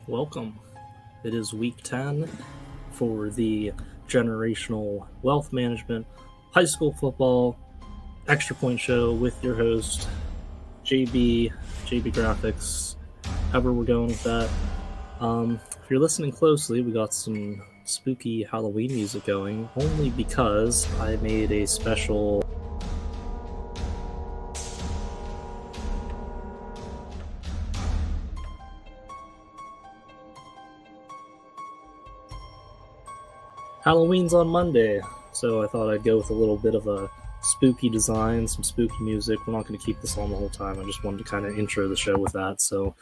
welcome. It is week 10 for the Generational Wealth Management High School Football Extra Point Show with your host, JB Graphics, however we're going with that. If you're listening closely, we got some spooky Halloween music going, only because I made a special Halloween's on Monday, so I thought I'd go with a little bit of a spooky design, some spooky music. We're not going to keep this on the whole time. I just wanted to kind of intro the show with that. So,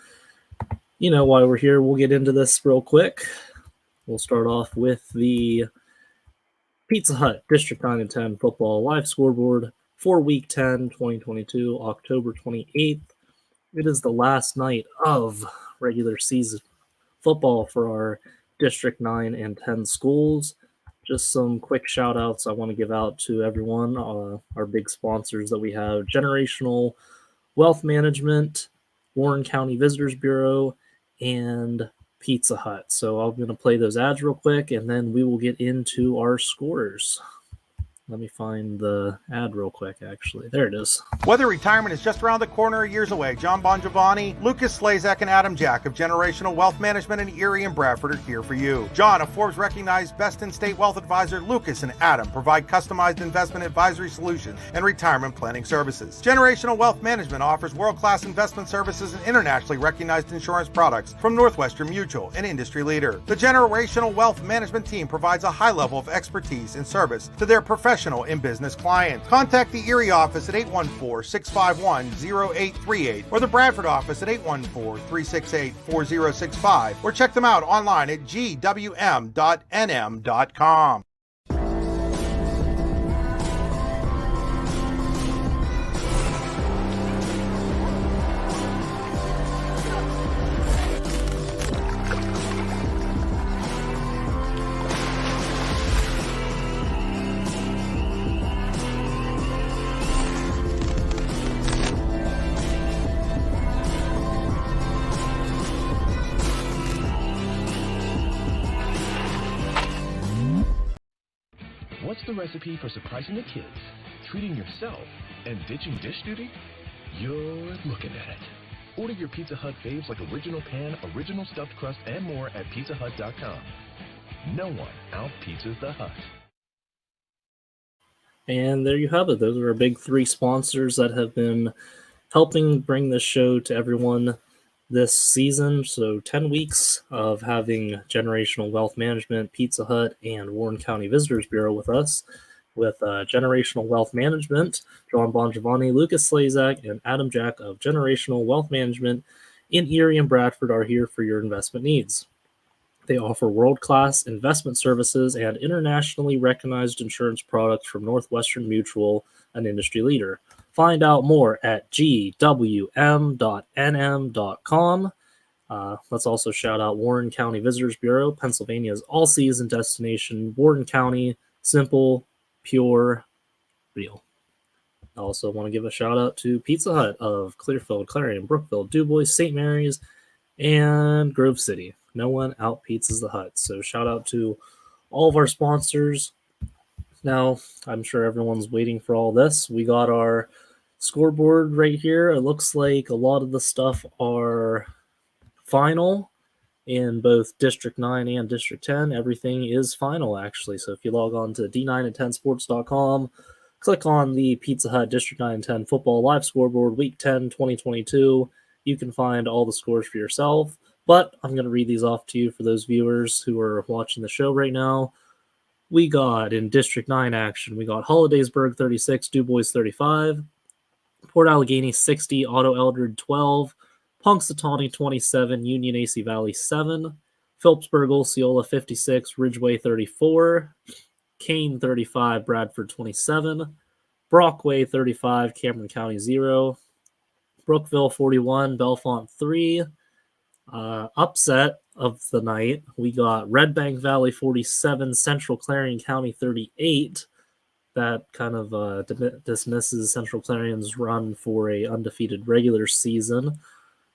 while we're here, we'll get into this real quick. We'll start off with the Pizza Hut District 9 and 10 football live scoreboard for Week 10, 2022, October 28th. It is the last night of regular season football for our District 9 and 10 schools. Just some quick shout outs I want to give out to everyone, our big sponsors that we have: Generational Wealth Management, Warren County Visitors Bureau, and Pizza Hut. So I'm going to play those ads real quick, and then we will get into our scores. Let me find the ad real quick, actually. There it is. Whether retirement is just around the corner or years away, John Bongiovanni, Lucas Slazak, and Adam Jack of Generational Wealth Management in Erie and Bradford are here for you. John, a Forbes-recognized best-in-state wealth advisor, Lucas and Adam provide customized investment advisory solutions and retirement planning services. Generational Wealth Management offers world-class investment services and internationally recognized insurance products from Northwestern Mutual, an industry leader. The Generational Wealth Management team provides a high level of expertise and service to their professional and business clients. Contact the Erie office at 814-651-0838 or the Bradford office at 814-368-4065 or check them out online at gwm.nm.com. What's the recipe for surprising the kids, treating yourself, and ditching dish duty? You're looking at it. Order your Pizza Hut faves like original pan, original stuffed crust, and more at pizzahut.com. No one out-pizzas the Hut. And there you have it. Those are our big three sponsors that have been helping bring this show to everyone this season. So 10 weeks of having Generational Wealth Management, Pizza Hut, and Warren County Visitors Bureau with us. With Generational Wealth Management, John Bongiovanni, Lucas Slazak, and Adam Jack of Generational Wealth Management in Erie and Bradford are here for your investment needs. They offer world-class investment services and internationally recognized insurance products from Northwestern Mutual, an industry leader. Find out more at gwm.nm.com. Let's also shout out Warren County Visitors Bureau, Pennsylvania's all-season destination. Warren County, simple, pure, real. I also want to give a shout out to Pizza Hut of Clearfield, Clarion, Brookville, DuBois, St. Mary's, and Grove City. No one out-pizzas the Hut. So shout out to all of our sponsors. Now, I'm sure everyone's waiting for all this. We got our scoreboard right here. It looks like a lot of the stuff are final in both District 9 and District 10. Everything is final, actually. So if you log on to d9and10sports.com, click on the Pizza Hut District 9 and 10 football live scoreboard, Week 10, 2022. You can find all the scores for yourself. But I'm going to read these off to you for those viewers who are watching the show right now. We got in District 9 action, we got Hollidaysburg 36, DuBois 35, Port Allegheny 60, Otto Eldred 12, Punxsutawney 27, Union AC Valley 7, Phillipsburg Osceola 56, Ridgeway 34, Kane 35, Bradford 27, Brockway 35, Cameron County 0, Brookville 41, Bellefonte 3. Upset of the night, we got Red Bank Valley 47, Central Clarion County 38. That kind of dismisses Central Clarion's run for a undefeated regular season.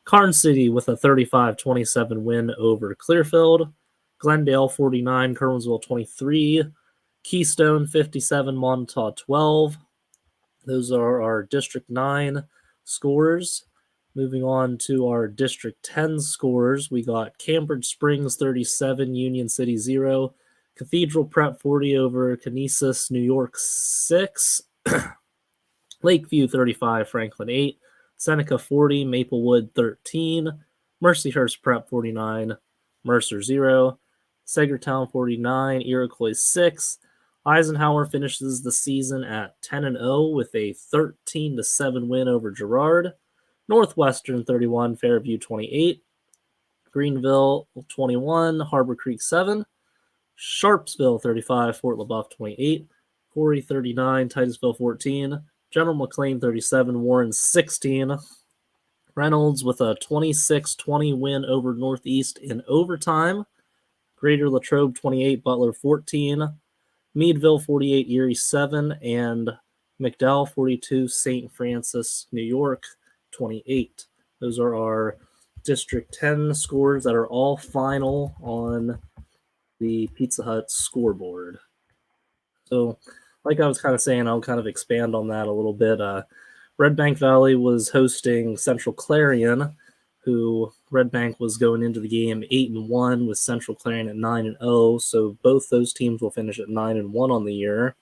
Karn City with a 35-27 win over Clearfield. Glendale 49, Kerwinsville 23. Keystone 57, Montauk 12. Those are our District 9 scores. Moving on to our District 10 scores, we got Cambridge Springs 37, Union City 0. Cathedral Prep 40 over Canisius, New York 6. Lakeview 35, Franklin 8. Seneca 40, Maplewood 13. Mercyhurst Prep 49, Mercer 0. Sagertown 49, Iroquois 6. Eisenhower finishes the season at 10-0 with a 13-7 win over Girard. Northwestern 31, Fairview 28. Greenville 21, Harbor Creek 7. Sharpsville 35, Fort LaBeouf 28. Corey 39, Titusville 14. General McLean 37, Warren 16. Reynolds with a 26-20 win over Northeast in overtime. Greater Latrobe 28, Butler 14. Meadville 48, Erie 7. And McDowell 42, St. Francis, New York 28. Those are our District 10 scores that are all final on the Pizza Hut scoreboard. So, like I was kind of saying, I'll kind of expand on that a little bit. Red Bank Valley was hosting Central Clarion, who Red Bank was going into the game 8-1 with Central Clarion at 9-0. So both those teams will finish at 9-1 on the year.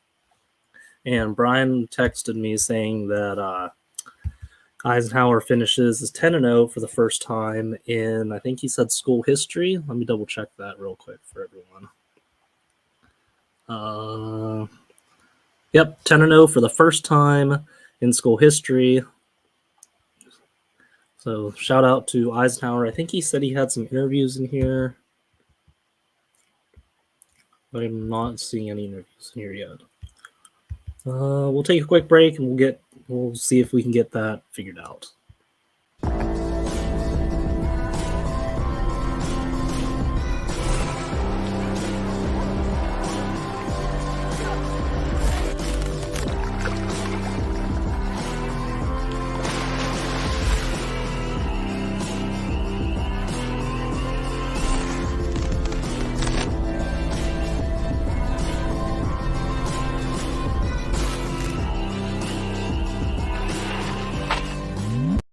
And Brian texted me saying that Eisenhower finishes as 10-0 for the first time in, I think he said, school history. Let me double check that real quick for everyone. Yep, 10-0 for the first time in school history. So shout out to Eisenhower. I think he said he had some interviews in here. But I'm not seeing any interviews in here yet. We'll take a quick break and we'll see if we can get that figured out.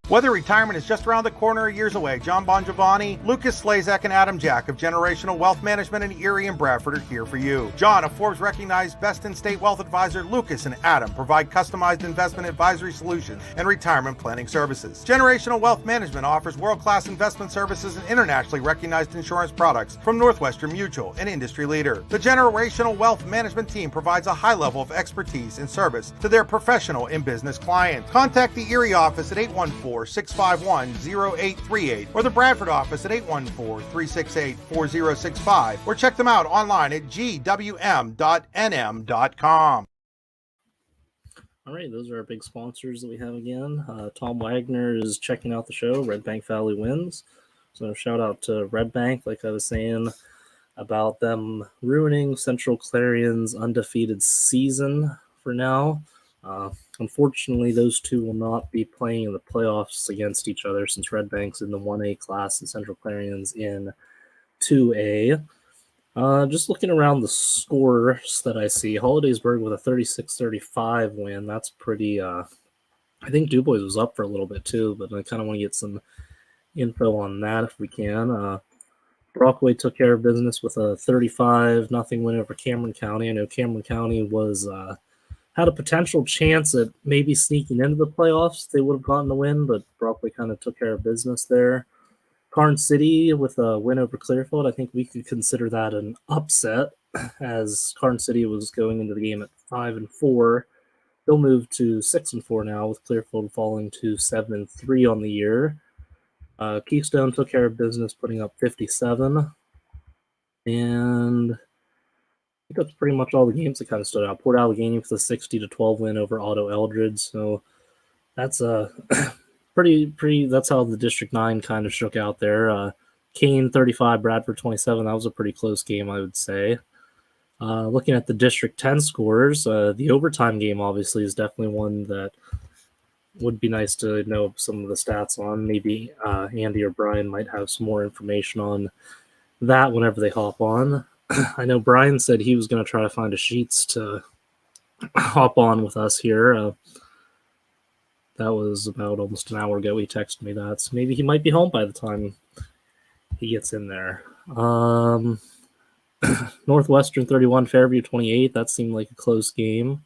Whether retirement is just around the corner or years away, John Bongiovanni, Lucas Slazak, and Adam Jack of Generational Wealth Management in Erie and Bradford are here for you. John, a Forbes-recognized best-in-state wealth advisor, Lucas and Adam provide customized investment advisory solutions and retirement planning services. Generational Wealth Management offers world-class investment services and internationally recognized insurance products from Northwestern Mutual, an industry leader. The Generational Wealth Management team provides a high level of expertise and service to their professional and business clients. Contact the Erie office at 814-651-0838 or the Bradford office at 814-368-4065 or check them out online at gwm.nm.com. All right, those are our big sponsors that we have again. Tom Wagner is checking out the show. Red Bank Valley wins. So shout out to Red Bank, like I was saying about them ruining Central Clarion's undefeated season for now. Unfortunately, those two will not be playing in the playoffs against each other since Red Bank's in the 1A class and Central Clarion's in 2A. Just looking around the scores that I see, Hollidaysburg with a 36-35 win. That's pretty. I think DuBois was up for a little bit too, but I kind of want to get some info on that if we can. Brockway took care of business with a 35-0 win over Cameron County. I know Cameron County was had a potential chance at maybe sneaking into the playoffs. They would have gotten the win, but Brockway kind of took care of business there. Karn City with a win over Clearfield. I think we could consider that an upset, as Karn City was going into the game at 5-4. They'll move to 6-4 now, with Clearfield falling to 7-3 on the year. Keystone took care of business, putting up 57. And I think that's pretty much all the games that kind of stood out. Port Allegheny with a 60-12 win over Otto Eldred. So that's a pretty. That's how the District 9 kind of shook out there. Kane 35, Bradford 27. That was a pretty close game, I would say. Looking at the District 10 scores, the overtime game obviously is definitely one that would be nice to know some of the stats on. Maybe Andy or Brian might have some more information on that whenever they hop on. I know Brian said he was going to try to find a Sheets to hop on with us here. That was about almost an hour ago. He texted me that, so maybe he might be home by the time he gets in there. Northwestern 31, Fairview 28. That seemed like a close game.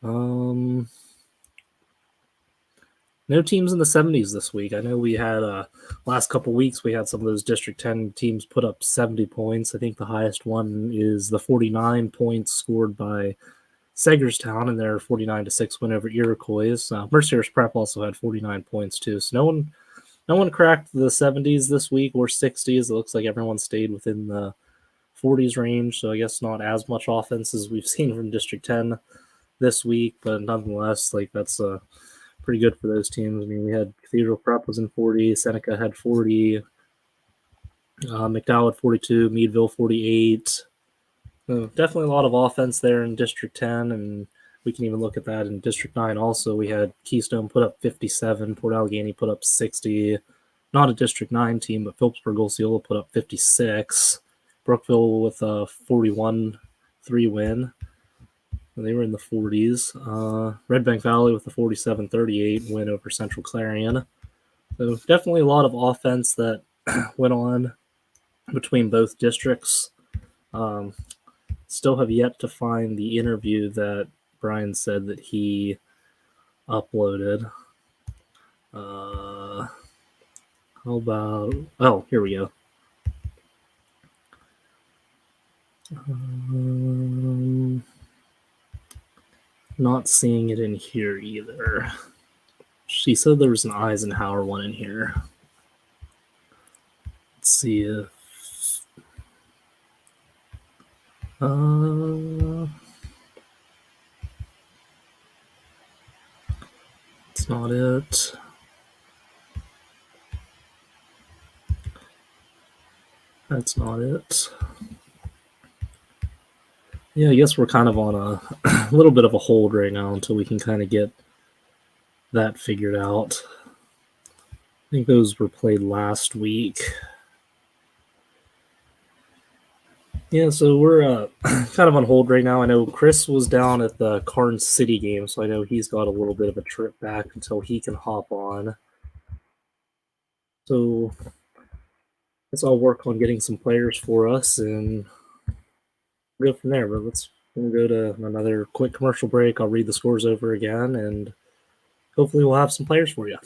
No teams in the 70s this week. I know we had last couple weeks we had some of those District 10 teams put up 70 points. I think the highest one is the 49 points scored by Segerstown in their 49-6 win over Iroquois. Mercier's Prep also had 49 points too. So no one cracked the 70s this week or 60s. It looks like everyone stayed within the 40s range. So I guess not as much offense as we've seen from District 10 this week, but nonetheless, like that's pretty good for those teams. I mean, we had Cathedral Prep was in 40, Seneca had 40, McDowell had 42, Meadville 48. Definitely a lot of offense there in District 10, and we can even look at that in District 9 also. We had Keystone put up 57, Port Allegheny put up 60. Not a District 9 team, but Phillipsburg Osceola put up 56. Brookville with a 41-3 win. They were in the 40s. Red Bank Valley with a 47-38 win over Central Clarion. So definitely a lot of offense that went on between both districts. Still have yet to find the interview that Brian said that he uploaded. How about... Oh, here we go. Not seeing it in here either. She said there was an Eisenhower one in here. Let's see if... it's not it. That's not it. Yeah, I guess we're kind of on a little bit of a hold right now until we can kind of get that figured out. I think those were played last week. Yeah, so we're kind of on hold right now. I know Chris was down at the Karnes City game, so I know he's got a little bit of a trip back until he can hop on. So let's all work on getting some players for us and go from there. But we'll go to another quick commercial break. I'll read the scores over again, and hopefully we'll have some players for you.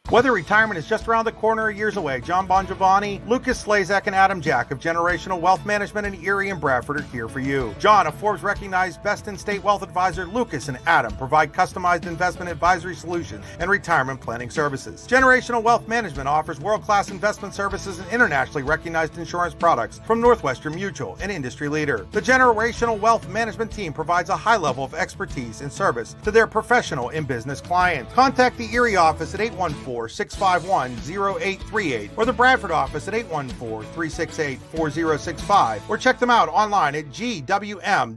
Whether retirement is just around the corner or years away, John Bongiovanni, Lucas Slazak, and Adam Jack of Generational Wealth Management in Erie and Bradford are here for you. John, a Forbes-recognized best-in-state wealth advisor, Lucas and Adam provide customized investment advisory solutions and retirement planning services. Generational Wealth Management offers world-class investment services and internationally recognized insurance products from Northwestern Mutual, an industry leader. The Generational Wealth Management team provides a high level of expertise and service to their professional and business clients. Contact the Erie office at 814-651-0838 or the Bradford office at 814-368-4065 or check them out online at gwm.nm.com.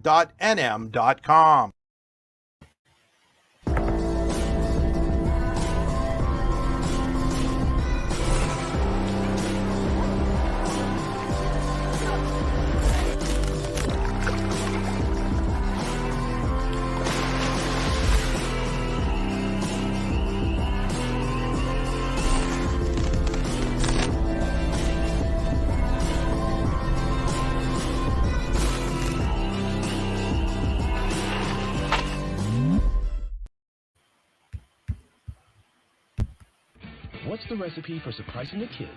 What's the recipe for surprising the kids,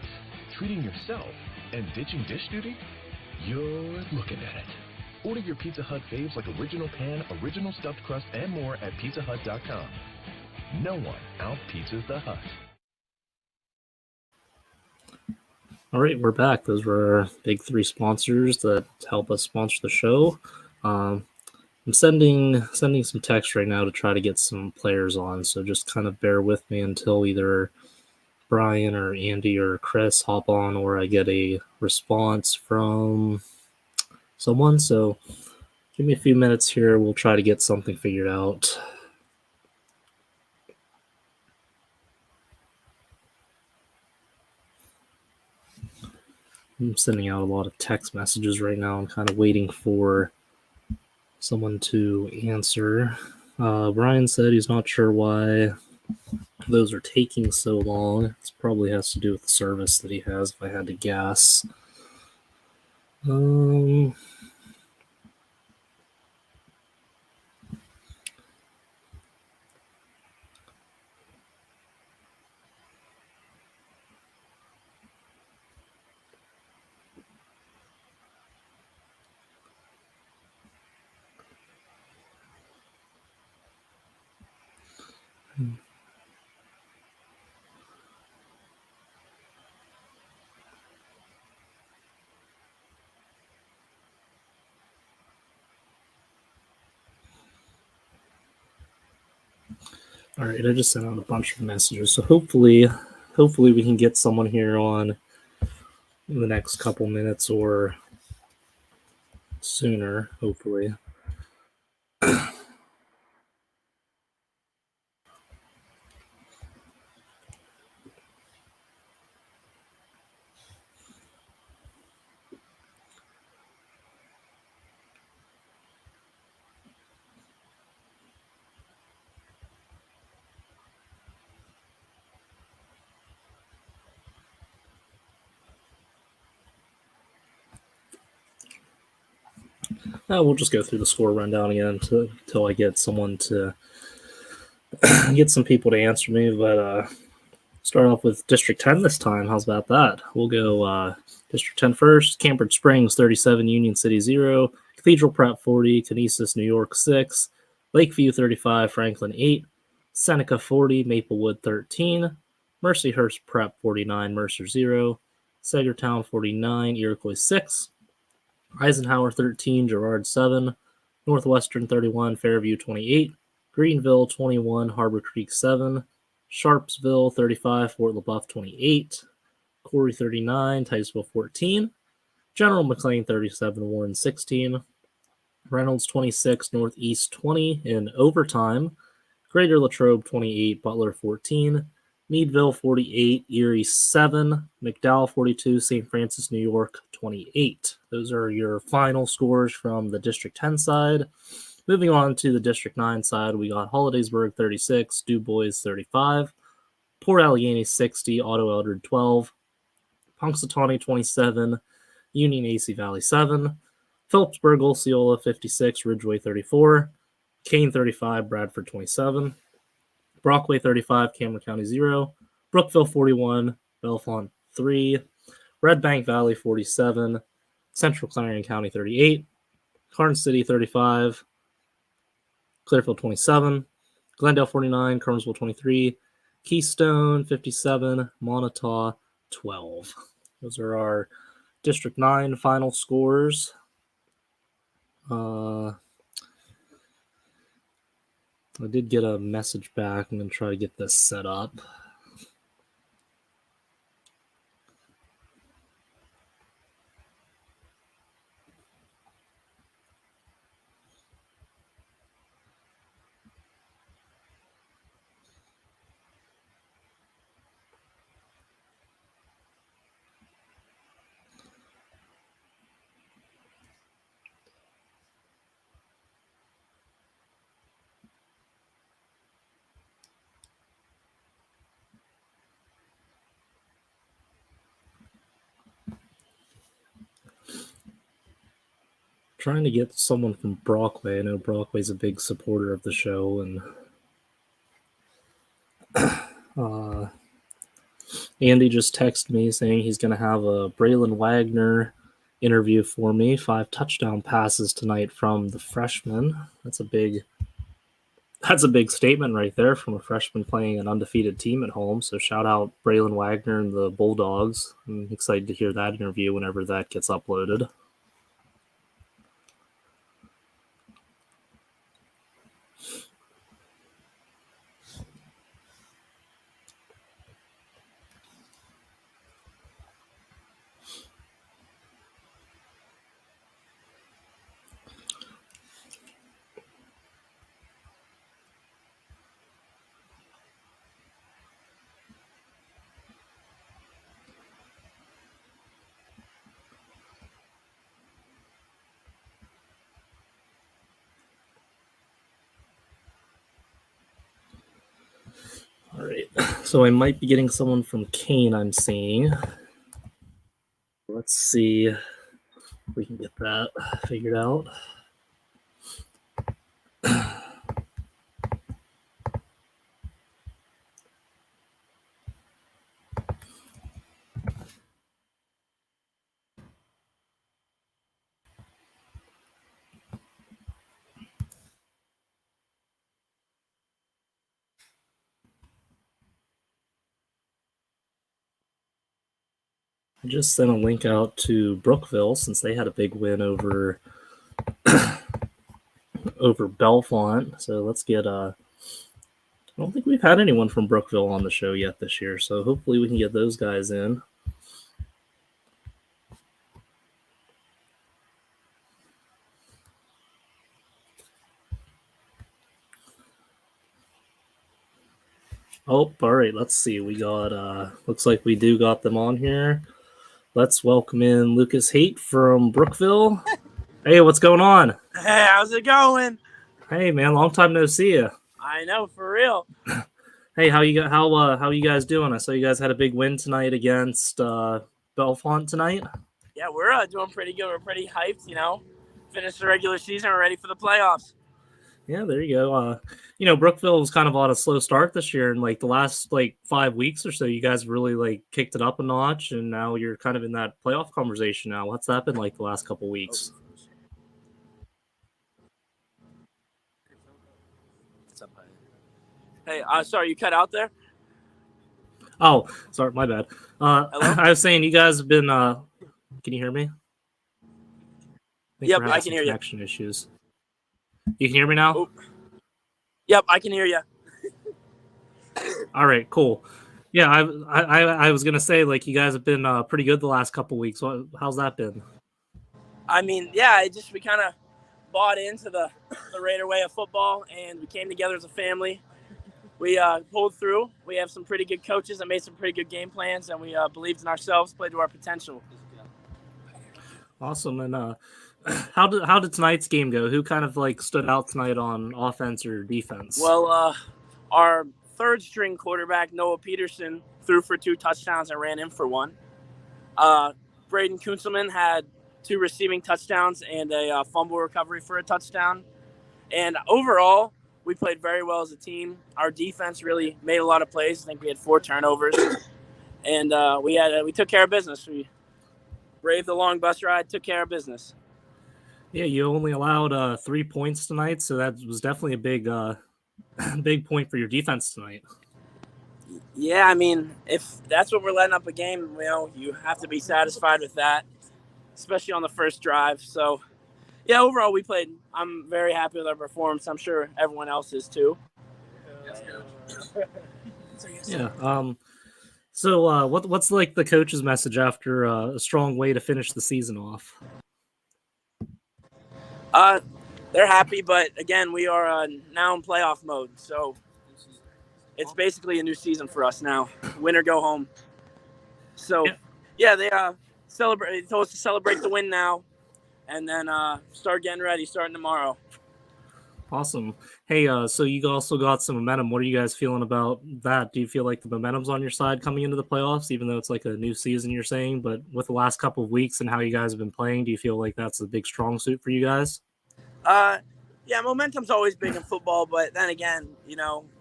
treating yourself, and ditching dish duty? You're looking at it. Order your Pizza Hut faves like original pan, original stuffed crust, and more at pizzahut.com. No one out-pizzas the Hut. All right, we're back. Those were our big three sponsors that help us sponsor the show. I'm sending some text right now to try to get some players on, so just kind of bear with me until either Brian or Andy or Chris hop on or I get a response from someone. So give me a few minutes here. We'll try to get something figured out. I'm sending out a lot of text messages right now. I'm kind of waiting for someone to answer. Brian said he's not sure why those are taking so long. It probably has to do with the service that he has, if I had to guess. All right, I just sent out a bunch of messages, so hopefully we can get someone here on in the next couple minutes or sooner, hopefully. We'll just go through the score rundown again until I get someone to get some people to answer me. But start off with District 10 this time. How's about that? We'll go District 10 first. Cambridge Springs 37, Union City 0, Cathedral Prep 40, Kinesis New York 6, Lakeview 35, Franklin 8, Seneca 40, Maplewood 13, Mercyhurst Prep 49, Mercer 0, Sagertown 49, Iroquois 6, Eisenhower 13, Girard 7, Northwestern 31, Fairview 28, Greenville 21, Harbor Creek 7, Sharpsville 35, Fort LaBeouf 28, Corey 39, Titusville 14, General McLean 37, Warren 16, Reynolds 26, Northeast 20 in overtime, Greater Latrobe 28, Butler 14, Meadville 48, Erie 7, McDowell 42, St. Francis, New York 28. Those are your final scores from the District 10 side. Moving on to the District 9 side, we got Hollidaysburg 36, Du Bois 35, Port Allegheny 60, Otto Eldred 12, Punxsutawney 27, Union AC Valley 7, Phillipsburg Osceola 56, Ridgeway 34, Kane 35, Bradford 27, Brockway 35, Cameron County 0, Brookville 41, Bellefonte 3, Red Bank Valley 47, Central Clarion County 38, Karnes City 35, Clearfield 27, Glendale 49, Kernersville 23, Keystone 57, Montauk 12. Those are our District 9 final scores. I did get a message back. I'm going to try to get this set up. Trying to get someone from Brockway. I know Brockway's a big supporter of the show, and Andy just texted me saying he's going to have a Braylon Wagner interview for me. 5 touchdown passes tonight from the freshman. That's a big statement right there from a freshman playing an undefeated team at home. So shout out Braylon Wagner and the Bulldogs. I'm excited to hear that interview whenever that gets uploaded. right. So I might be getting someone from Kane, I'm seeing. Let's see if we can get that figured out. I just sent a link out to Brookville since they had a big win over Belfont. So let's get I don't think we've had anyone from Brookville on the show yet this year, so hopefully we can get those guys in. Oh, all right, let's see. We got looks like we do got them on here. Let's welcome in Lucas Haight from Brookville. Hey, what's going on? Hey, how's it going? Hey, man, long time no see you. I know, for real. Hey, how you guys doing? I saw you guys had a big win tonight against Belfont tonight. Yeah, we're doing pretty good. We're pretty hyped, Finished the regular season. We're ready for the playoffs. Yeah, there you go. Brookville was kind of on a slow start this year, and like the last 5 weeks or so, you guys really kicked it up a notch, and now you're kind of in that playoff conversation now. What's that been like the last couple weeks? Hey, sorry, you cut out there? Oh, sorry, my bad. I was saying you guys have been. Can you hear me? Yep, I can hear you. Connection issues. You can hear me now? Oh. Yep, I can hear you. All right, cool. Yeah, I was gonna say you guys have been pretty good the last couple weeks. How's that been? I mean, yeah, we kind of bought into the Raider way of football, and we came together as a family. We pulled through. We have some pretty good coaches that made some pretty good game plans, and we believed in ourselves, played to our potential. Awesome. And how did tonight's game go? Who kind of stood out tonight on offense or defense? Well, our third string quarterback, Noah Peterson, threw for 2 touchdowns and ran in for 1. Braden Kunzelman had 2 receiving touchdowns and a fumble recovery for a touchdown. And overall, we played very well as a team. Our defense really made a lot of plays. I think we had 4 turnovers, and we took care of business. We braved the long bus ride, took care of business. Yeah, you only allowed 3 points tonight, so that was definitely a big big point for your defense tonight. Yeah, I mean, if that's what we're letting up a game, you have to be satisfied with that, especially on the first drive. So, yeah, overall we played. I'm very happy with our performance. I'm sure everyone else is too. Yeah. So what's the coach's message after a strong way to finish the season off? They're happy, but again, we are now in playoff mode, so it's basically a new season for us now. Win or go home. So, yeah, they celebrate. They told us to celebrate the win now, and then start getting ready, starting tomorrow. Awesome. Hey, so you also got some momentum. What are you guys feeling about that? Do you feel like the momentum's on your side coming into the playoffs, even though it's a new season you're saying? But with the last couple of weeks and how you guys have been playing, do you feel like that's a big strong suit for you guys? Yeah, momentum's always big in football, but then again,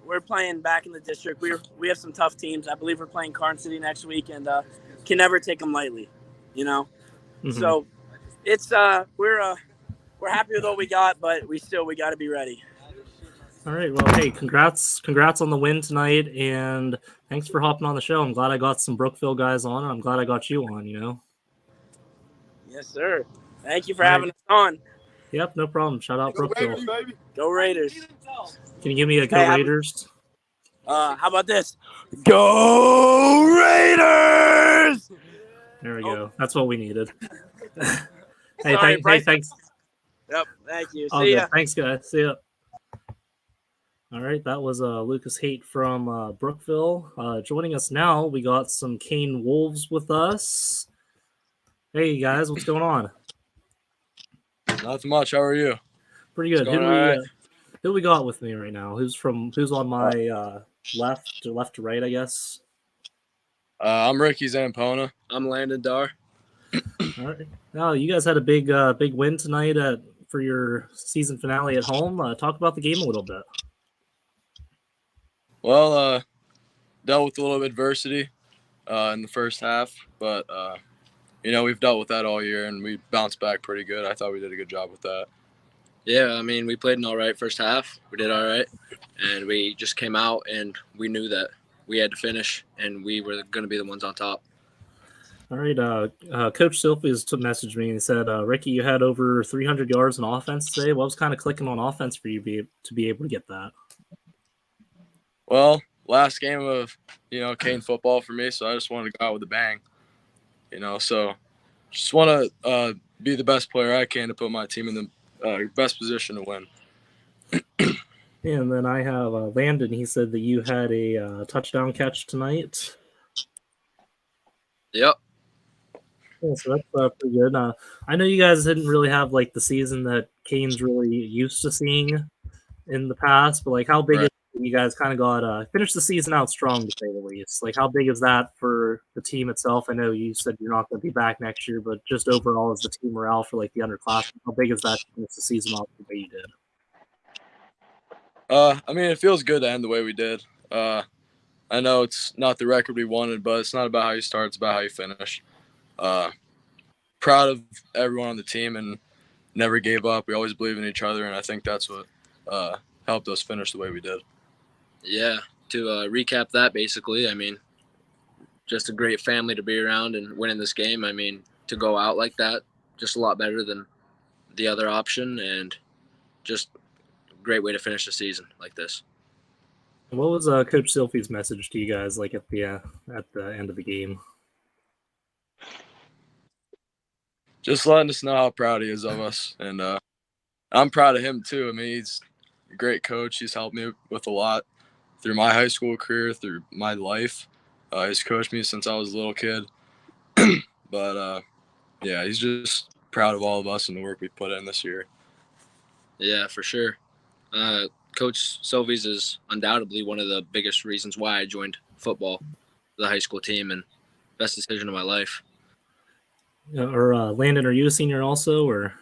we're playing back in the district. We have some tough teams. I believe we're playing Carn City next week, and can never take them lightly. Mm-hmm. So it's we're happy with what we got, but we got to be ready. All right. Well, hey, congrats on the win tonight, and thanks for hopping on the show. I'm glad I got some Brookville guys on, and I'm glad I got you on. Yes, sir. Thank you for having us on. Yep, no problem. Shout out Brookville. Raiders, baby. Go Raiders. Can you give me a Go Raiders? How about this? Go Raiders! There we go. That's what we needed. Hey, thanks. Yep, thank you. See ya. Thanks, guys. See ya. All right, that was Lucas Haight from Brookville. Joining us now, we got some Kane Wolves with us. Hey, guys, what's going on? Not much. How are you? Pretty good. Who we got with me right now? Who's on my left to right, I guess. I'm Ricky Zampona. I'm Landon Dar. All right. Now, you guys had a big win tonight for your season finale at home. Talk about the game a little bit. Well, dealt with a little adversity in the first half, but we've dealt with that all year, and we bounced back pretty good. I thought we did a good job with that. Yeah, I mean, we played an all right first half. We did all right, and we just came out, and we knew that we had to finish, and we were going to be the ones on top. All right. Coach Silfies messaged me and said, Ricky, you had over 300 yards in offense today. What was kind of clicking on offense for you to be able to get that? Well, last game of, Cane football for me, so I just wanted to go out with a bang, so just want to be the best player I can to put my team in the best position to win. And then I have Landon. He said that you had a touchdown catch tonight. Yep. Yeah, so that's pretty good. I know you guys didn't really have like the season that Kane's really used to seeing in the past, but like how big is you guys kind of got finished the season out strong to say the least? Like how big is that for the team itself? I know you said you're not going to be back next year, but just overall as the team morale for like the underclassmen, how big is that to finish the season off the way you did? I mean, it feels good to end the way we did. I know it's not the record we wanted, but it's not about how you start, it's about how you finish. Proud of everyone on the team and never gave up. We always believe in each other, and I think that's what helped us finish the way we did. Yeah, to recap that, basically, I mean, just a great family to be around and winning this game. I mean, to go out like that, just a lot better than the other option, and just a great way to finish the season like this. What was Coach Silfi's message to you guys like at the end of the game? Just letting us know how proud he is of us, and I'm proud of him too. I mean, he's a great coach. He's helped me with a lot through my high school career, through my life. He's coached me since I was a little kid. But, yeah, he's just proud of all of us and the work we put in this year. Yeah, for sure. Coach Silvies is undoubtedly one of the biggest reasons why I joined football, the high school team, and best decision of my life. Or Landon, are you a senior also, or?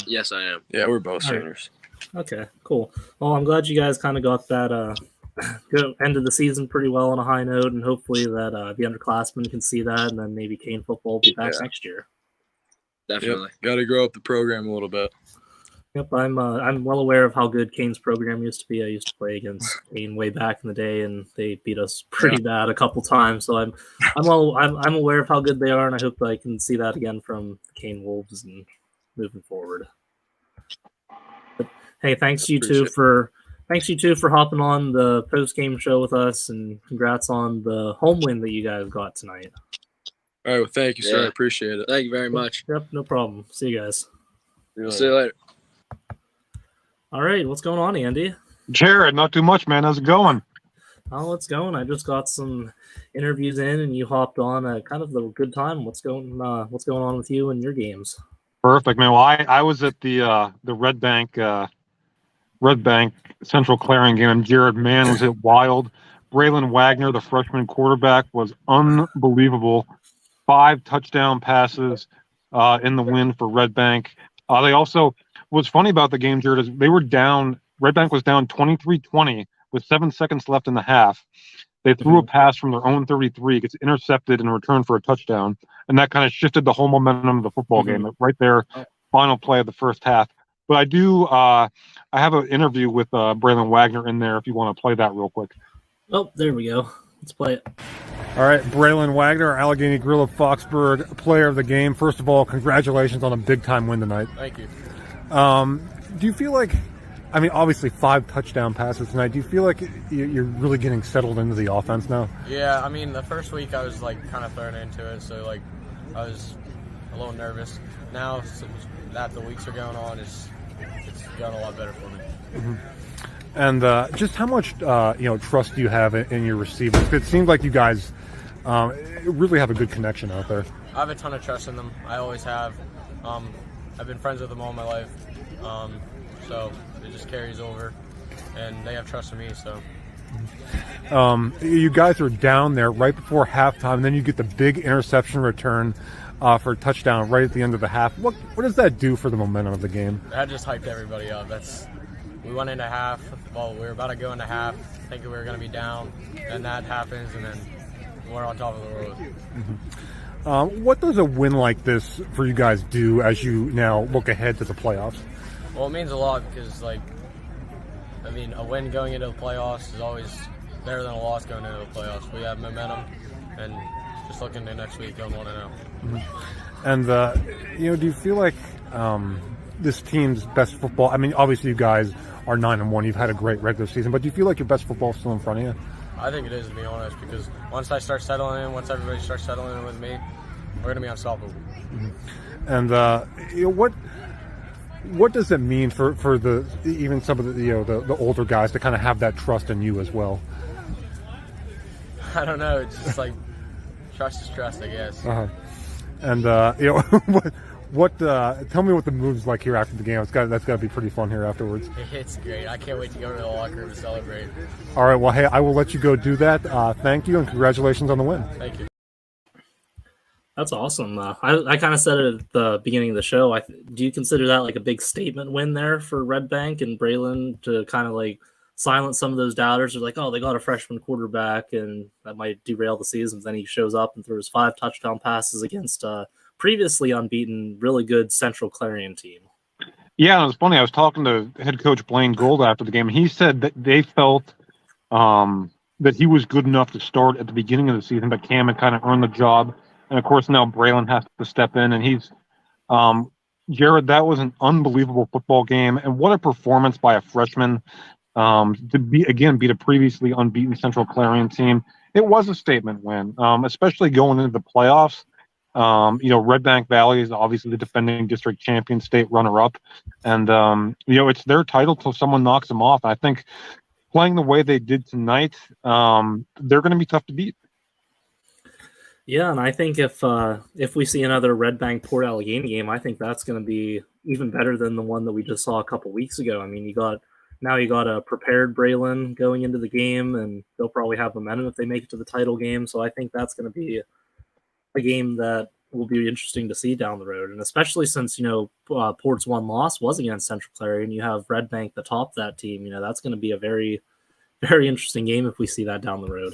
Yes, I am. Yeah, we're both All seniors. Right. Okay, cool. Well, I'm glad you guys kind of got that good end of the season pretty well on a high note, and hopefully that the underclassmen can see that, and then maybe Cane football will be back next year. Definitely. Yep. Got to grow up the program a little bit. Yep, I'm well aware of how good Cane's program used to be. I used to play against Cane way back in the day, and they beat us pretty bad a couple times. So I'm aware of how good they are, and I hope that I can see that again from Cane Wolves and moving forward. But hey, thanks you two for hopping on the post game show with us, and congrats on the home win that you guys got tonight. All right, well, thank you, sir. I appreciate it. Thank you very much. Yep, no problem. See you guys. See you later. All right, what's going on, Andy? Jared, not too much, man. How's it going? Oh, it's going. I just got some interviews in, and you hopped on at kind of the good time. What's going on with you and your games? Perfect, man. Well, I was at the Red Bank Central Clarion game, and Jared, man, was it wild. Braylon Wagner, the freshman quarterback, was unbelievable. 5 touchdown passes in the win for Red Bank. They also, what's funny about the game, Jared, is they were down, Red Bank was down 23-20 with 7 seconds left in the half. They threw a pass from their own 33, gets intercepted in return for a touchdown, and that kind of shifted the whole momentum of the football game right there, final play of the first half. But I have an interview with Braylon Wagner in there if you want to play that real quick. Oh, there we go. Let's play it. All right, Braylon Wagner, Allegheny Grill of Foxburg, player of the game. First of all, congratulations on a big-time win tonight. Thank you. Do you feel like, I mean, obviously 5 touchdown passes tonight, do you feel like you're really getting settled into the offense now? Yeah, I mean, the first week I was, kind of thrown into it, so, I was a little nervous. Now that the weeks are going on, it's going a lot better for me. Mm-hmm. And just how much, trust do you have in your receivers? It seems like you guys really have a good connection out there. I have a ton of trust in them. I always have. I've been friends with them all my life, so it just carries over, and they have trust in me. So You guys are down there right before halftime, and then you get the big interception return for a touchdown right at the end of the half. What does that do for the momentum of the game? That just hyped everybody up. We went into half. Well, we were about to go into half, thinking we were going to be down, and that happens, and then we're on top of the world. What does a win like this for you guys do as you now look ahead to the playoffs? Well, it means a lot because, a win going into the playoffs is always better than a loss going into the playoffs. We have momentum, and just looking to next week, going 1-0. And do you feel like this team's best football? I mean, obviously you guys are 9-1. You've had a great regular season, but do you feel like your best football is still in front of you? I think it is, to be honest, because once I start settling in, once everybody starts settling in with me, we're going to be unstoppable. And what does it mean for the even some of the older guys to kind of have that trust in you as well? I don't know. It's just like trust is trust, I guess. And tell me what the move's like here after the game. That's got to be pretty fun here afterwards. It's great. I can't wait to go to the locker room and celebrate. All right. Well, hey, I will let you go do that. Thank you and congratulations on the win. Thank you. That's awesome. I kind of said it at the beginning of the show. Do you consider that like a big statement win there for Red Bank and Braylon to kind of like silence some of those doubters? They're like, oh, they got a freshman quarterback and that might derail the season. But then he shows up and throws 5 touchdown passes against previously unbeaten, really good Central Clarion team. Yeah, it was funny. I was talking to head coach Blaine Gold after the game, and he said that they felt that he was good enough to start at the beginning of the season, but Cam had kind of earned the job. And, of course, now Braylon has to step in, and he's Jared, that was an unbelievable football game, and what a performance by a freshman to beat a previously unbeaten Central Clarion team. It was a statement win, especially going into the playoffs. Red Bank Valley is obviously the defending district champion, state runner-up, and it's their title till someone knocks them off. I think playing the way they did tonight, they're going to be tough to beat. Yeah, and I think if we see another Red Bank Port Allegheny game, I think that's going to be even better than the one that we just saw a couple weeks ago. I mean, you got a prepared Braylon going into the game, and they'll probably have momentum if they make it to the title game. So I think that's going to be a game that will be interesting to see down the road, and especially since Port's one loss was against Central Clarion, you have Red Bank the top that team. That's going to be a very, very interesting game if we see that down the road.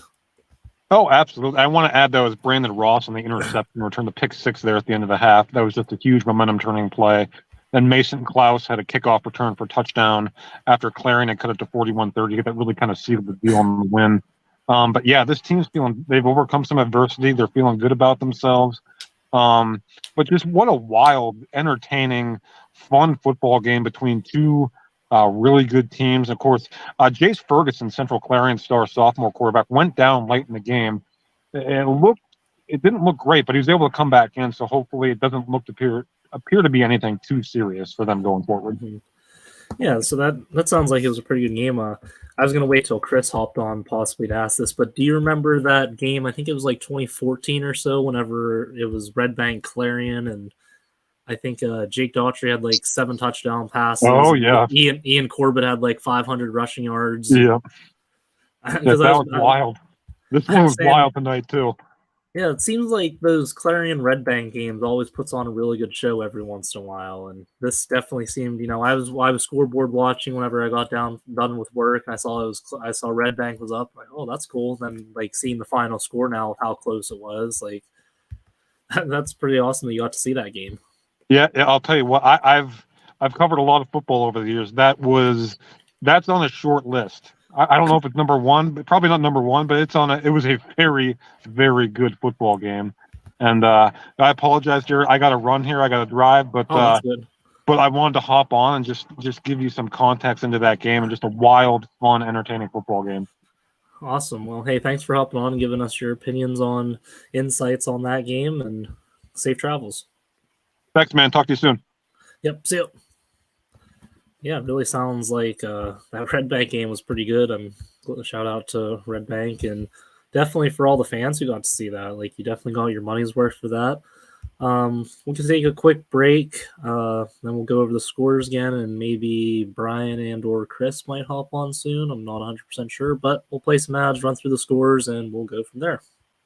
Oh, absolutely. I want to add, though, is Brandon Ross on the interception returned the pick 6 there at the end of the half. That was just a huge momentum-turning play. Then Mason Klaus had a kickoff return for touchdown after Clarion had cut it to 41-30. That really kind of sealed the deal on the win. But, yeah, this team's they've overcome some adversity. They're feeling good about themselves. But just what a wild, entertaining, fun football game between two really good teams. Of course, Jace Ferguson, Central Clarion star sophomore quarterback, went down late in the game. It didn't look great, but he was able to come back in. So hopefully, it doesn't appear to be anything too serious for them going forward. Mm-hmm. Yeah, so that sounds like it was a pretty good game. I was going to wait till Chris hopped on possibly to ask this, but do you remember that game? I think it was like 2014 or so, whenever it was Red Bank Clarion, and I think Jake Daughtry had like 7 touchdown passes. Oh, yeah. Ian Corbett had like 500 rushing yards. Yeah. That was wild. This one was wild tonight, too. Yeah, it seems like those Clarion Red Bank games always puts on a really good show every once in a while, and this definitely seemed. I was scoreboard watching whenever I got done with work, and I saw Red Bank was up. Like, oh, that's cool. Then seeing the final score now, how close it was, that's pretty awesome that you got to see that game. Yeah, I'll tell you what. I've covered a lot of football over the years. That's on a short list. I don't know if it's number 1, but probably not number 1, but it was a very, very good football game. And I apologize, Jared. I got to run here. I got to drive, but that's good. But I wanted to hop on and just give you some context into that game and just a wild, fun, entertaining football game. Awesome. Well, hey, thanks for hopping on and giving us your opinions on insights on that game, and safe travels. Thanks, man. Talk to you soon. Yep. See you. Yeah, it really sounds like that Red Bank game was pretty good. Shout out to Red Bank, and definitely for all the fans who got to see that. You definitely got your money's worth for that. We can take a quick break, then we'll go over the scores again, and maybe Brian and or Chris might hop on soon. I'm not 100% sure, but we'll play some ads, run through the scores, and we'll go from there.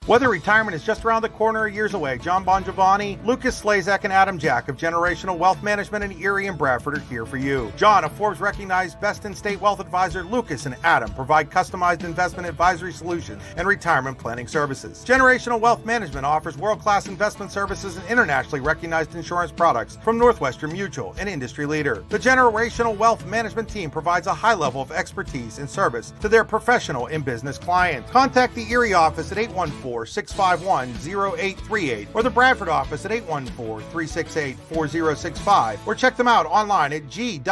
Whether retirement is just around the corner or years away, John Bongiovanni, Lucas Slazak, and Adam Jack of Generational Wealth Management in Erie and Bradford are here for you. John, a Forbes-recognized best-in-state wealth advisor, Lucas and Adam provide customized investment advisory solutions and retirement planning services. Generational Wealth Management offers world-class investment services and internationally recognized insurance products from Northwestern Mutual, an industry leader. The Generational Wealth Management team provides a high level of expertise and service to their professional and business clients. Contact the Erie office at 814-651-0838 or the Bradford office at 814-368-4065 or check them out online at gwm.nm.com.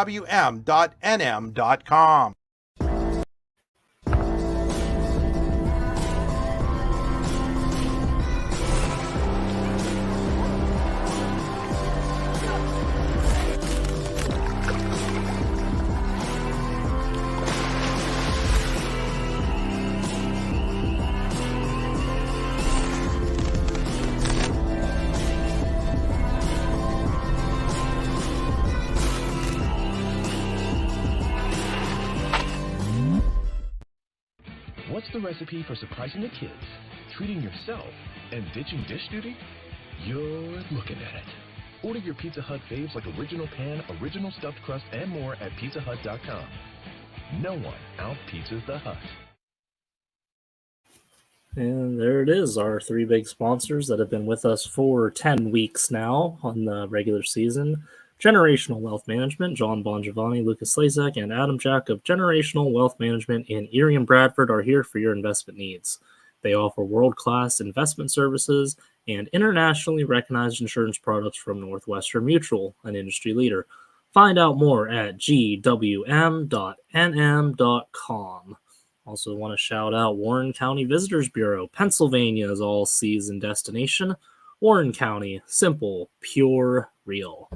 What's the recipe for surprising the kids, treating yourself, and ditching dish duty? You're looking at it. Order your Pizza Hut faves like original pan, original stuffed crust, and more at pizzahut.com. No one out-pizzas the Hut. And there it is, our three big sponsors that have been with us for 10 weeks now on the regular season. Generational Wealth Management, John Bongiovanni, Lucas Slazak, and Adam Jack of Generational Wealth Management in Erie and Bradford are here for your investment needs. They offer world-class investment services and internationally recognized insurance products from Northwestern Mutual, an industry leader. Find out more at gwm.nm.com. Also want to shout out Warren County Visitors Bureau, Pennsylvania's all-season destination. Warren County, simple, pure, real.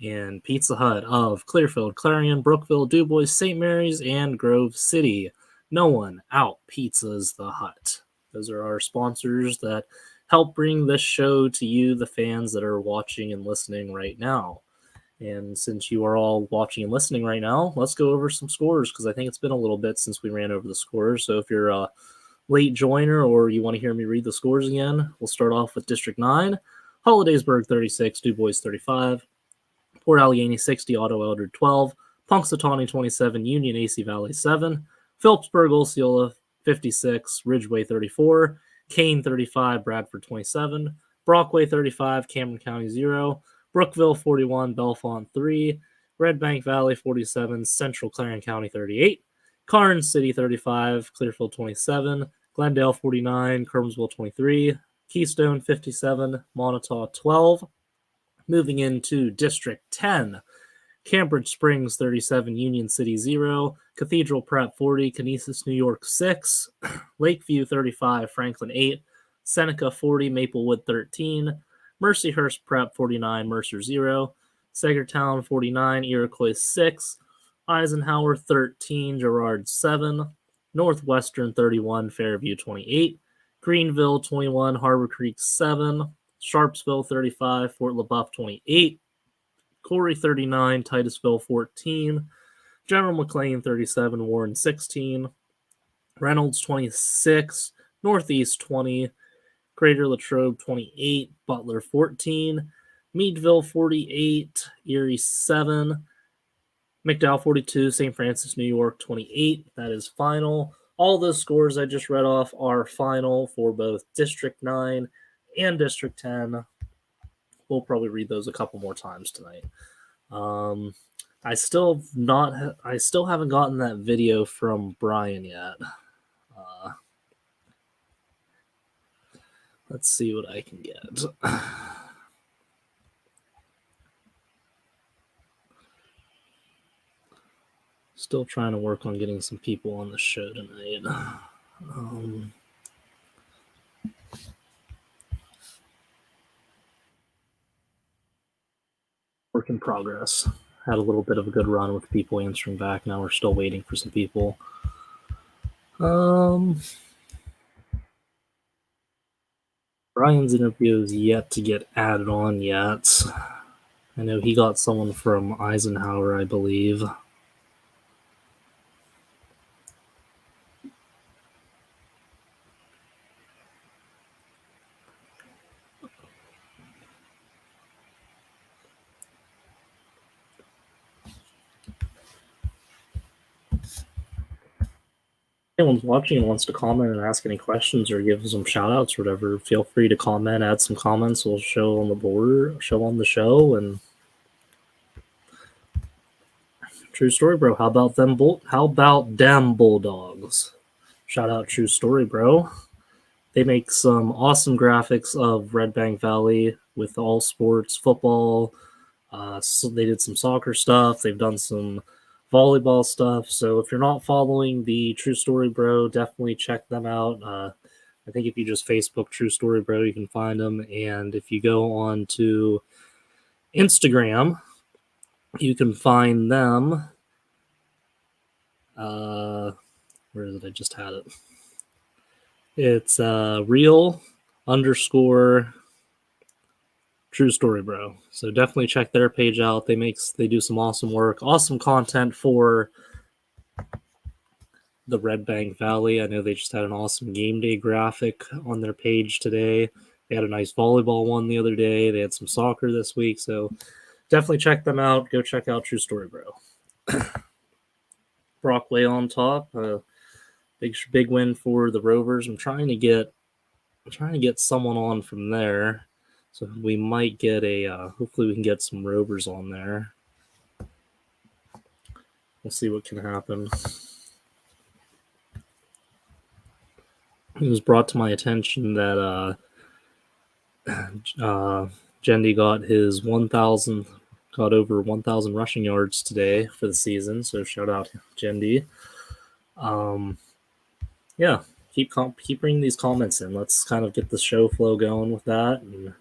And Pizza Hut of Clearfield, Clarion, Brookville, DuBois, St. Mary's, and Grove City. No one out pizzas the Hut. Those are our sponsors that help bring this show to you, the fans that are watching and listening right now. And since you are all watching and listening right now, let's go over some scores, because I think it's been a little bit since we ran over the scores. So if you're a late joiner or you want to hear me read the scores again, we'll start off with District 9. Hollidaysburg 36, DuBois 35. Port Allegheny 60, Otto Elder 12, Punxsutawney 27, Union AC Valley 7, Phillipsburg Osceola 56, Ridgeway 34, Kane 35, Bradford 27, Brockway 35, Cameron County 0, Brookville 41, Bellefonte 3, Red Bank Valley 47, Central Clarion County 38, Karnes City 35, Clearfield 27, Glendale 49, Kermsville 23, Keystone 57, Montauk 12. Moving into District 10, Cambridge Springs 37, Union City 0, Cathedral Prep 40, Canisius, New York 6, Lakeview 35, Franklin 8, Seneca 40, Maplewood 13, Mercyhurst Prep 49, Mercer 0, Sagertown 49, Iroquois 6, Eisenhower 13, Girard 7, Northwestern 31, Fairview 28, Greenville 21, Harbor Creek 7, Sharpsville 35, Fort LaBeouf 28, Corey 39, Titusville 14, General McLean 37, Warren 16, Reynolds 26, Northeast 20, Greater Latrobe 28, Butler 14, Meadville 48, Erie 7, McDowell 42, St. Francis, New York 28. That is final. All those scores I just read off are final for both District 9 and District 10. We'll probably read those a couple more times tonight. I still haven't gotten that video from Brian yet. Let's see what I can get. Still trying to work on getting some people on the show tonight. Work in progress. Had a little bit of a good run with people answering back. Now we're still waiting for some people. Brian's interview is yet to get added on yet. I know he got someone from Eisenhower, I believe. Anyone's watching and wants to comment and ask any questions or give some shout outs or whatever, feel free to comment, add some comments. We'll show on the board, show on the show. And True Story Bro, how about them Bulldogs? Shout out True Story Bro. They make some awesome graphics of Red Bank Valley with all sports, football. So they did some soccer stuff. They've done some volleyball stuff. So if you're not following the True Story Bro, definitely check them out. I think if you just Facebook True Story Bro, you can find them. And if you go on to Instagram, you can find them. Where is it? I just had it. It's real _ True Story Bro. So definitely check their page out. They do some awesome work, awesome content for the Red Bank Valley. I know they just had an awesome game day graphic on their page today. They had a nice volleyball one the other day. They had some soccer this week. So definitely check them out. Go check out True Story Bro. Brockway on top. Big win for the Rovers. I'm trying to get someone on from there. So we might get hopefully we can get some Rovers on there. We'll see what can happen. It was brought to my attention that Jendi got over 1,000 rushing yards today for the season. So shout out Jendi. Yeah, keep bringing these comments in. Let's kind of get the show flow going with that, and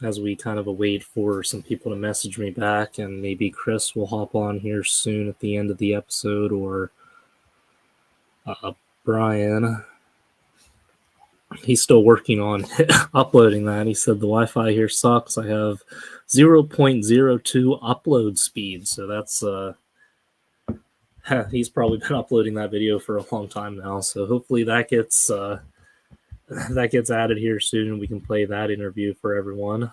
as we kind of await for some people to message me back, and maybe Chris will hop on here soon at the end of the episode, or Brian. He's still working on uploading that. He said the Wi-Fi here sucks. I have 0.02 upload speed, so that's he's probably been uploading that video for a long time now. So hopefully that gets added here soon, and we can play that interview for everyone.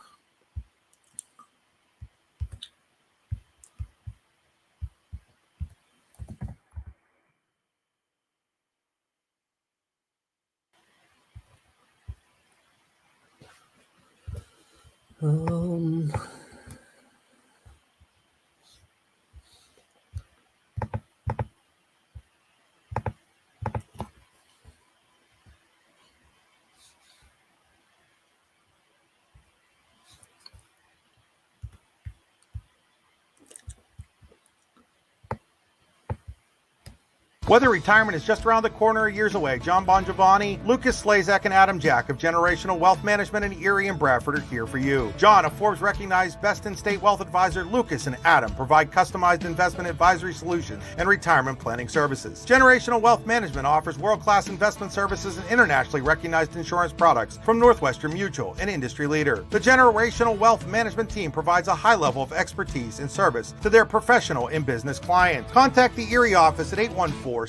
Whether retirement is just around the corner or years away, John Bongiovanni, Lucas Slazak, and Adam Jack of Generational Wealth Management in Erie and Bradford are here for you. John, a Forbes-recognized best-in-state wealth advisor, Lucas and Adam provide customized investment advisory solutions and retirement planning services. Generational Wealth Management offers world-class investment services and internationally recognized insurance products from Northwestern Mutual, an industry leader. The Generational Wealth Management team provides a high level of expertise and service to their professional and business clients. Contact the Erie office at 814-651-0838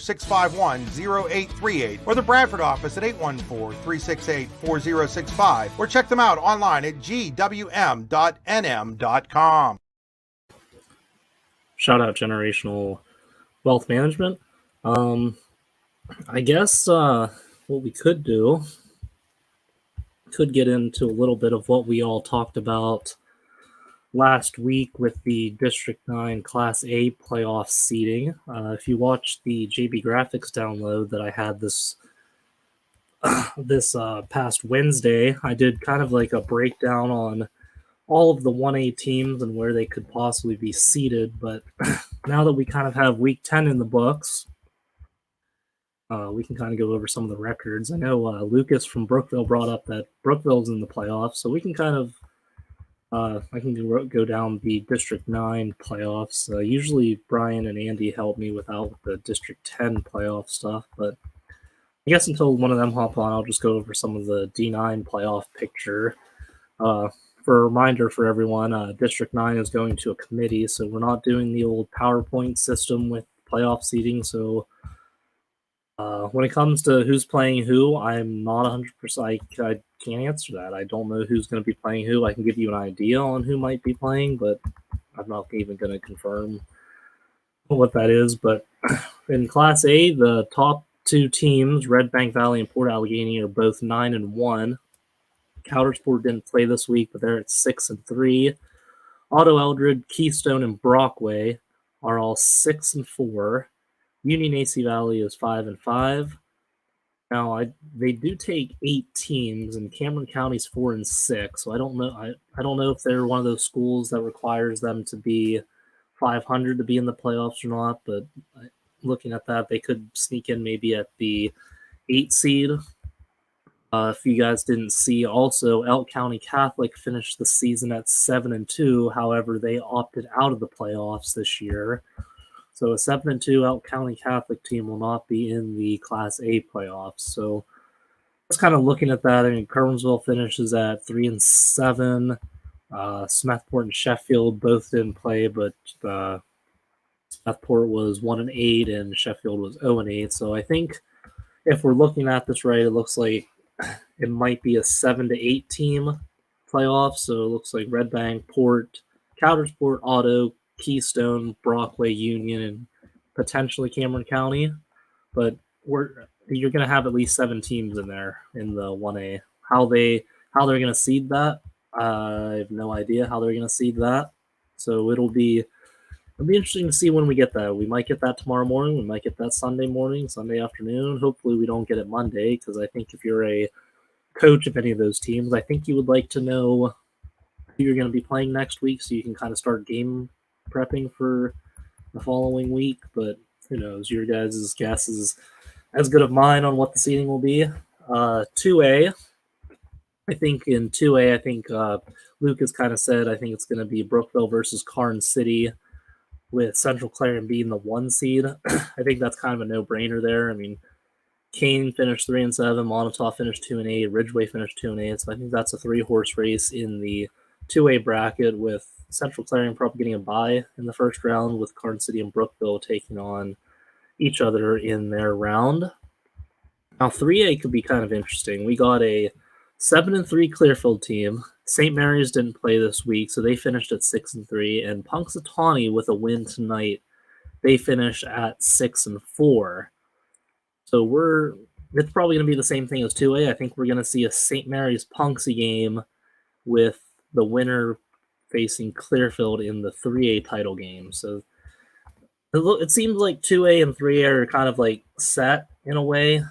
or the Bradford office at 814-368-4065 or check them out online at gwm.nm.com. Shout out Generational Wealth Management. I guess what we could get into a little bit of what we all talked about last week with the District 9 Class A playoff seeding. If you watched the JB Graphics download that I had this past Wednesday, I did kind of like a breakdown on all of the 1A teams and where they could possibly be seeded. But now that we kind of have Week 10 in the books, we can kind of go over some of the records. I know Lucas from Brookville brought up that Brookville's in the playoffs, so we can kind of I can go down the District 9 playoffs. Usually Brian and Andy help me with the District 10 playoff stuff, but I guess until one of them hop on, I'll just go over some of the D9 playoff picture. For a reminder for everyone, District 9 is going to a committee, so we're not doing the old PowerPoint system with playoff seating. So when it comes to who's playing who, I'm not 100%. I can't answer that. I don't know who's going to be playing who. I can give you an idea on who might be playing, but I'm not even going to confirm what that is. But in Class A, the top two teams, Red Bank Valley and Port Allegheny, are both 9-1. Coudersport didn't play this week, but they're at 6-3. Otto Eldred, Keystone, and Brockway are all 6-4. Union AC Valley is 5-5. Now, they do take 8 teams, and Cameron County's 4-6. So I don't know. I don't know if they're one of those schools that requires them to be 500 to be in the playoffs or not. But looking at that, they could sneak in maybe at the 8 seed. If you guys didn't see, also Elk County Catholic finished the season at 7-2. However, they opted out of the playoffs this year. So a 7-2 Elk County Catholic team will not be in the Class A playoffs. So just kind of looking at that, I mean, Kerwinsville finishes at 3-7. Smethport and Sheffield both didn't play, but Smethport was 1-8 and Sheffield was 0-8. So I think if we're looking at this right, it looks like it might be a 7-8 team playoff. So it looks like Red Bank, Port, Coudersport, Otto, Keystone, Brockway, Union, and potentially Cameron County. But you're going to have at least 7 teams in there in the 1A. How they're going to seed that, I have no idea how they're going to seed that. So it'll be interesting to see when we get that. We might get that tomorrow morning. We might get that Sunday morning, Sunday afternoon. Hopefully we don't get it Monday, because I think if you're a coach of any of those teams, I think you would like to know who you're going to be playing next week so you can kind of start game prepping for the following week. But who knows? Your guys' guess is as good of mine on what the seeding will be. 2A, I think in 2A, I think Lucas kind of said I think it's going to be Brookville versus Karn City, with Central Clarion being the 1 seed. I think that's kind of a no-brainer there. I mean, Kane finished 3-7, Montauk finished 2-8, Ridgeway finished 2-8. So I think that's a 3-horse race in the 2A bracket, with Central Clarion probably getting a bye in the first round, with Karn City and Brookville taking on each other in their round. Now 3A could be kind of interesting. We got a 7-3 Clearfield team. St. Mary's didn't play this week, so they finished at 6-3. And Punxsutawney, with a win tonight, they finished at 6-4. So it's probably going to be the same thing as 2A. I think we're going to see a St. Mary's Punxsy game with the winner facing Clearfield in the 3A title game. So it seems like 2A and 3A are kind of like set in a way.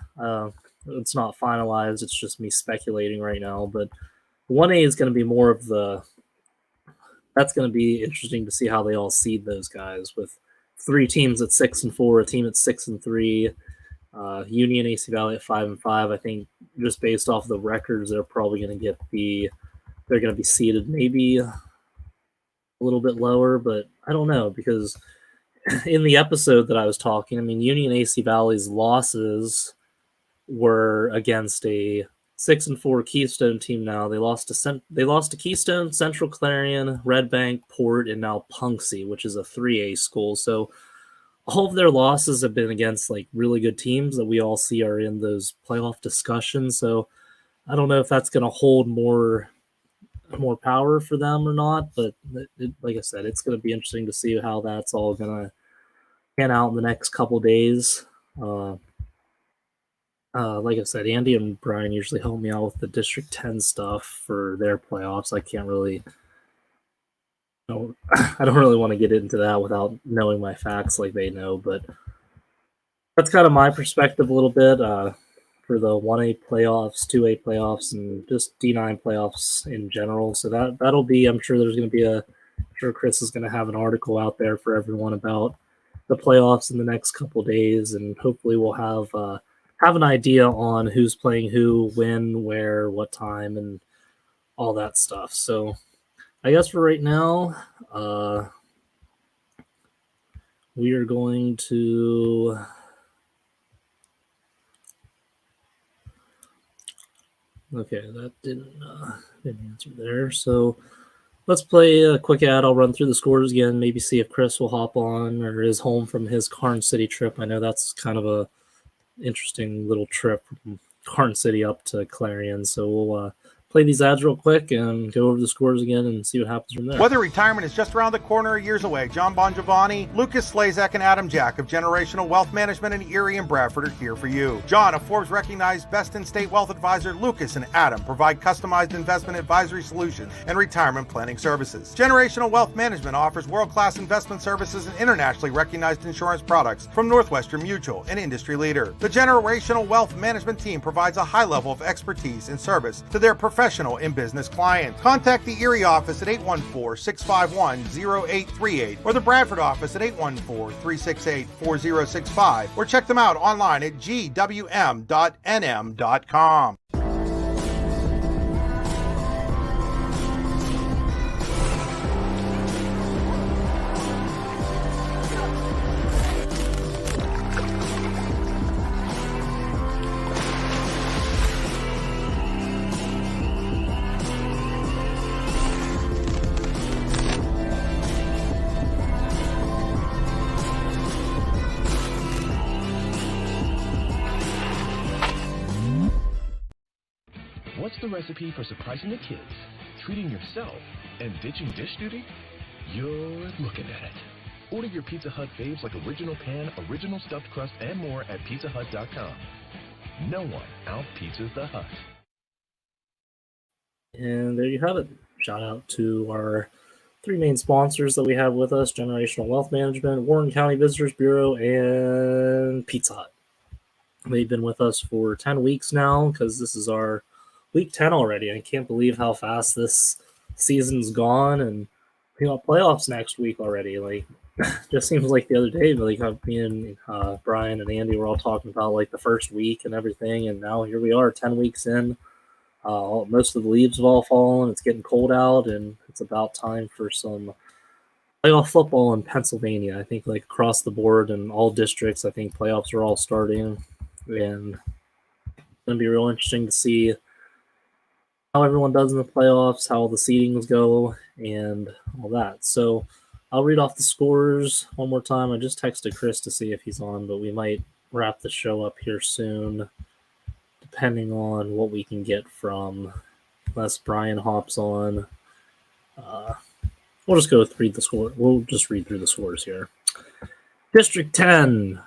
It's not finalized. It's just me speculating right now. But 1A is going to be more of that's going to be interesting to see how they all seed those guys, with 3 teams at 6-4, a team at 6-3, Union AC Valley at 5-5. I think just based off the records, they're probably going to they're going to be seeded maybe a little bit lower, but I don't know, because in the episode that I was talking, I mean, Union AC Valley's losses were against a 6-4 Keystone team. Now they lost to Keystone, Central Clarion, Red Bank, Port, and now Punxsy, which is a 3A school. So all of their losses have been against like really good teams that we all see are in those playoff discussions. So I don't know if that's going to hold more power for them or not. But like I said, it's going to be interesting to see how that's all going to pan out in the next couple days. Like I said, Andy and Brian usually help me out with the District 10 stuff for their playoffs. I can't really, I don't really want to get into that without knowing my facts like they know, but that's kind of my perspective a little bit for the 1A playoffs, 2A playoffs, and just D9 playoffs in general. So that'll be, I'm sure there's going to be I'm sure Chris is going to have an article out there for everyone about the playoffs in the next couple days, and hopefully we'll have an idea on who's playing who, when, where, what time, and all that stuff. So I guess for right now, we are going to Okay, that didn't answer there. So let's play a quick ad. I'll run through the scores again, maybe see if Chris will hop on or is home from his Carn City trip. I know that's kind of a interesting little trip from Carn City up to Clarion. So we'll play these ads real quick and go over the scores again and see what happens from there. Whether retirement is just around the corner or years away, John Bongiovanni, Lucas Slazak, and Adam Jack of Generational Wealth Management in Erie and Bradford are here for you. John, a Forbes-recognized best-in-state wealth advisor, Lucas and Adam provide customized investment advisory solutions and retirement planning services. Generational Wealth Management offers world-class investment services and internationally recognized insurance products from Northwestern Mutual, an industry leader. The Generational Wealth Management team provides a high level of expertise and service to their professional and business clients. Contact the Erie office at 814-651-0838 or the Bradford office at 814-368-4065 or check them out online at gwm.nm.com. What's the recipe for surprising the kids, treating yourself, and ditching dish duty? You're looking at it. Order your Pizza Hut faves like original pan, original stuffed crust, and more at pizzahut.com. No one out-pizzas the Hut. And there you have it. Shout out to our three main sponsors that we have with us: Generational Wealth Management, Warren County Visitors Bureau, and Pizza Hut. They've been with us for 10 weeks now because this is our week 10 already. I can't believe how fast this season's gone, and we got playoffs next week already. Like, just seems like the other day, like me and Brian and Andy were all talking about like the first week and everything, and now here we are 10 weeks in. Most of the leaves have all fallen. It's getting cold out, and it's about time for some playoff football in Pennsylvania. I think like across the board in all districts, I think playoffs are all starting, and it's going to be real interesting to see how everyone does in the playoffs, how the seedings go, and all that. So I'll read off the scores one more time. I just texted Chris to see if he's on, but we might wrap the show up here soon, depending on what we can get from, unless Brian hops on. We'll just go read the score. We'll just read through the scores here. District 10,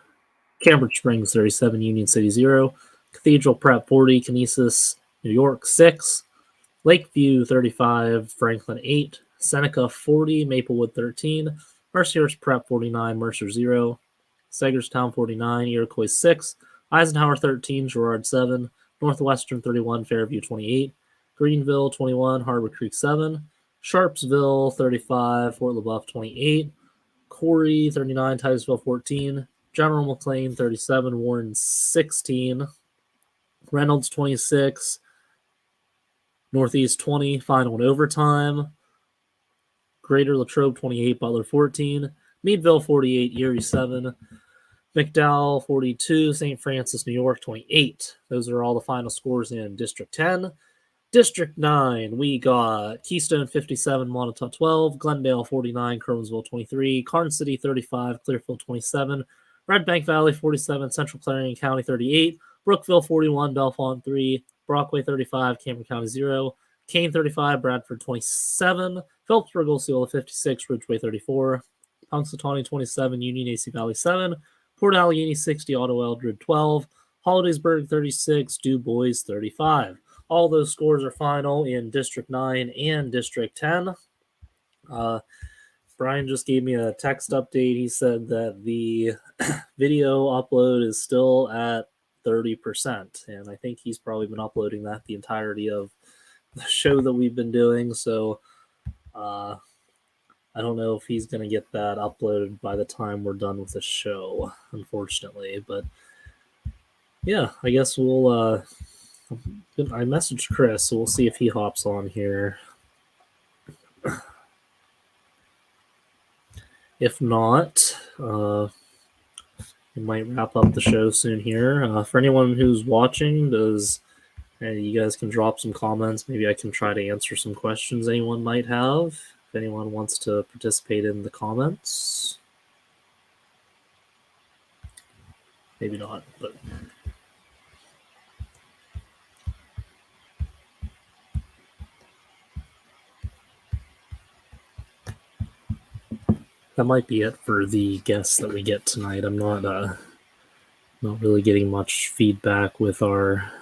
Cambridge Springs 37, Union City 0, Cathedral Prep 40, Canisius, New York 6, Lakeview 35, Franklin 8, Seneca 40, Maplewood 13, Mercyhurst Prep 49, Mercer 0, Sagerstown 49, Iroquois 6, Eisenhower 13, Girard 7, Northwestern 31, Fairview 28, Greenville 21, Harbor Creek 7, Sharpsville 35, Fort LaBeouf 28, Corey 39, Titusville 14, General McLean 37, Warren 16, Reynolds 26, Northeast 20, final and overtime, Greater Latrobe 28, Butler 14, Meadville 48, Erie 7, McDowell 42, St. Francis, New York 28. Those are all the final scores in District 10. District 9, we got Keystone 57, Montauk 12, Glendale 49, Kerwinsville 23, Carn City 35, Clearfield 27, Red Bank Valley 47, Central Clarion County 38, Brookville 41, Bellefonte 3, Brockway 35, Cameron County 0, Kane 35, Bradford 27, Phillipsburg Osceola 56, Ridgeway 34, Punxsutawney 27, Union AC Valley 7, Port Allegheny 60, Otto Eldred 12, Hollidaysburg 36, Du Bois 35. All those scores are final in District 9 and District 10. Brian just gave me a text update. He said that the video upload is still at 30%, and I think he's probably been uploading that the entirety of the show that we've been doing, so I don't know if he's going to get that uploaded by the time we're done with the show, unfortunately, but yeah, I guess we'll I messaged Chris, so we'll see if he hops on here. If not, we might wrap up the show soon here. For anyone who's watching, does Hey, you guys can drop some comments. Maybe I can try to answer some questions anyone might have. If anyone wants to participate in the comments. Maybe not, but that might be it for the guests that we get tonight. I'm not really getting much feedback with our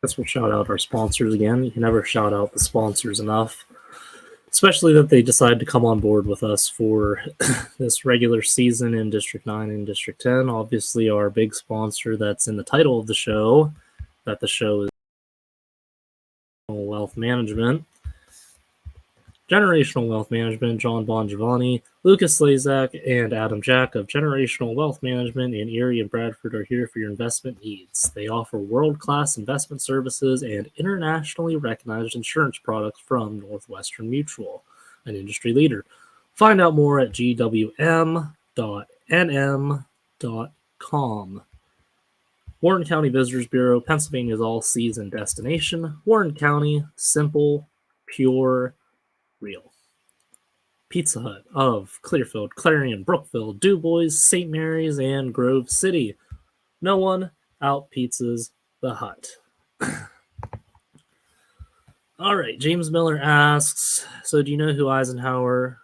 guess we'll shout out our sponsors again. You can never shout out the sponsors enough, especially that they decided to come on board with us for this regular season in District 9 and District 10. Obviously, our big sponsor that's in the title of the show, that the show is Wealth Management. Generational Wealth Management, John Bongiovanni, Lucas Slazak, and Adam Jack of Generational Wealth Management in Erie and Bradford are here for your investment needs. They offer world-class investment services and internationally recognized insurance products from Northwestern Mutual, an industry leader. Find out more at gwm.nm.com. Warren County Visitors Bureau, Pennsylvania's all-season destination. Warren County, simple, pure, real. Pizza Hut of Clearfield, Clarion, Brookville, DuBois, St. Mary's, and Grove City. No one out pizzas the Hut. All right, James Miller asks, do you know who Eisenhower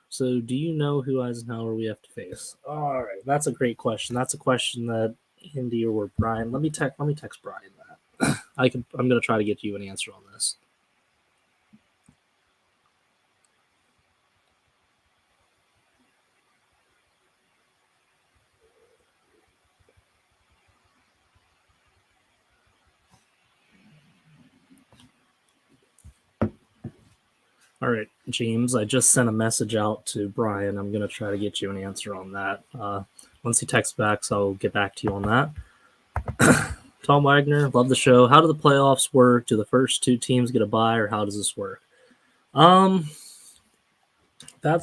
we have to face? All right, that's a great question. That's a question that Andy or Brian, let me text Brian that. I'm going to try to get you an answer on this. All right, James, I just sent a message out to Brian. I'm going to try to get you an answer on that. Once he texts back, so I'll get back to you on that. Tom Wagner, love the show. How do the playoffs work? Do the first two teams get a bye, or how does this work? That's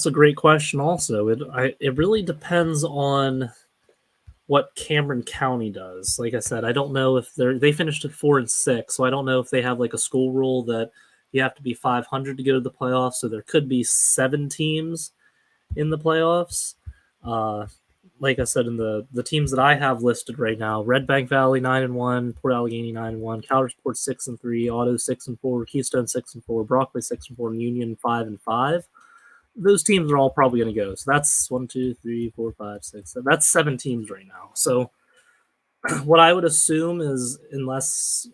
a great question also. It really depends on what Cameron County does. Like I said, I don't know if they finished at 4-6, so I don't know if they have like a school rule that you have to be 500 to go to the playoffs. So there could be 7 teams in the playoffs. Like I said, in the teams that I have listed right now, Red Bank Valley 9-1, Port Allegheny 9-1, Coudersport 6-3, Otto 6-4, Keystone 6-4, Brockway 6-4, and Union 5-5. Those teams are all probably going to go. So that's 1, 2, 3, 4, 5, 6. That's 7 teams right now. So what I would assume is, unless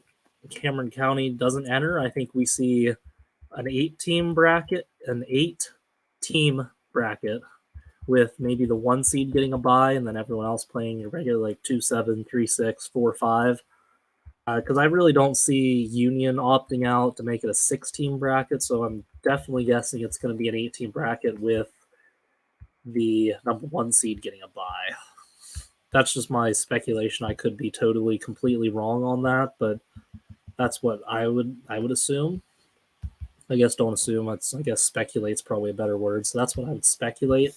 Cameron County doesn't enter, I think we see an 8-team bracket, with maybe the 1 seed getting a bye and then everyone else playing your regular like 2-7, 3-6, 4-5. Because I really don't see Union opting out to make it a 6-team bracket, so I'm definitely guessing it's going to be an 8-team bracket with the number 1 seed getting a bye. That's just my speculation. I could be totally, completely wrong on that, but that's what I would assume. I guess don't assume. I guess speculate's probably a better word. So that's what I would speculate.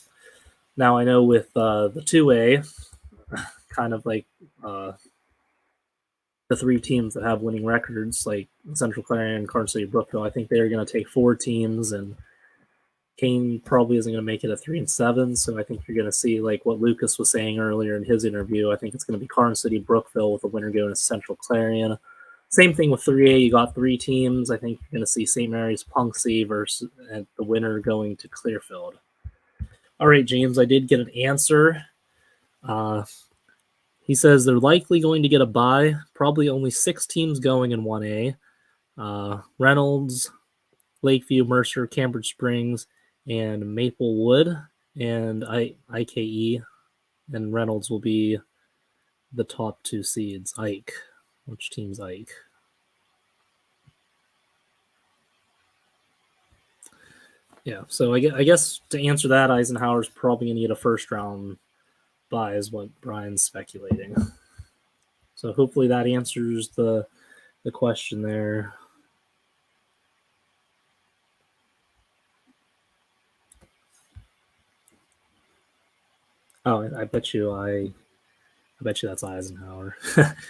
Now I know with the 2A, kind of like the 3 teams that have winning records, like Central Clarion, Carson City, Brookville, I think they're going to take 4 teams, and Kane probably isn't going to make it a 3-7. So I think you're going to see, like what Lucas was saying earlier in his interview, I think it's going to be Carson City, Brookville, with the winner going to Central Clarion. Same thing with 3A. You got 3 teams. I think you're going to see St. Mary's, Punxsutawney versus the winner going to Clearfield. All right, James, I did get an answer. He says they're likely going to get a bye. Probably only 6 teams going in 1A. Reynolds, Lakeview, Mercer, Cambridge Springs, and Maplewood, and IKE, and Reynolds will be the top 2 seeds. Ike. Which team's Ike? Yeah, so I guess to answer that, Eisenhower's probably going to get a first round bye, is what Brian's speculating. So hopefully that answers the question there. Oh, I bet you that's Eisenhower.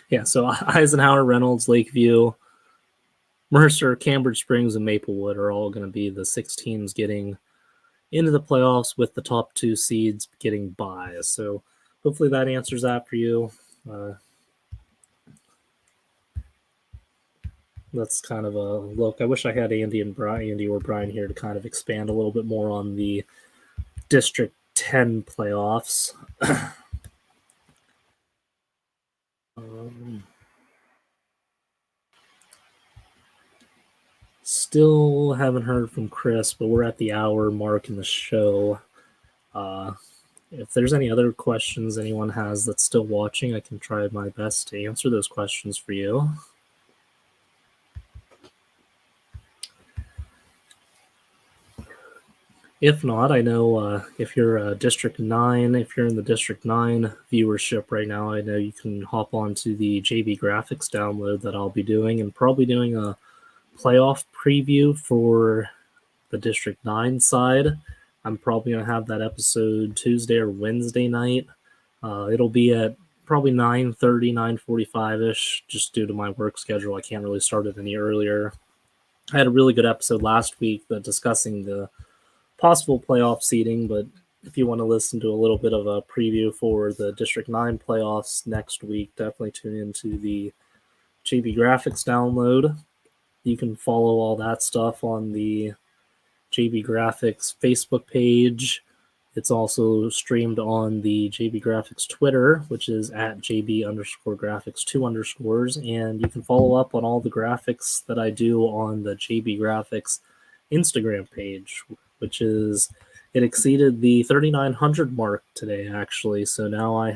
Yeah, so Eisenhower, Reynolds, Lakeview, Mercer, Cambridge Springs, and Maplewood are all going to be the 6 teams getting into the playoffs, with the top 2 seeds getting buys. So hopefully that answers that for you. That's kind of a look. I wish I had Andy or Brian here to kind of expand a little bit more on the District 10 playoffs. Still haven't heard from Chris, but we're at the hour mark in the show. If there's any other questions anyone has that's still watching, I can try my best to answer those questions for you. If not, I know if you're District 9, if you're in the District 9 viewership right now, I know you can hop onto the JB Graphics download that I'll be doing, and probably doing a playoff preview for the District 9 side. I'm probably going to have that episode Tuesday or Wednesday night. It'll be at probably 9:30, 9:45-ish, just due to my work schedule. I can't really start it any earlier. I had a really good episode last week discussing the possible playoff seeding, but if you want to listen to a little bit of a preview for the District 9 playoffs next week, definitely tune into the JB Graphics download. You can follow all that stuff on the JB Graphics Facebook page. It's also streamed on the JB Graphics Twitter, which is at JB_Graphics 2 _, and you can follow up on all the graphics that I do on the JB Graphics Instagram page, which is, it exceeded the 3,900 mark today, actually. So now I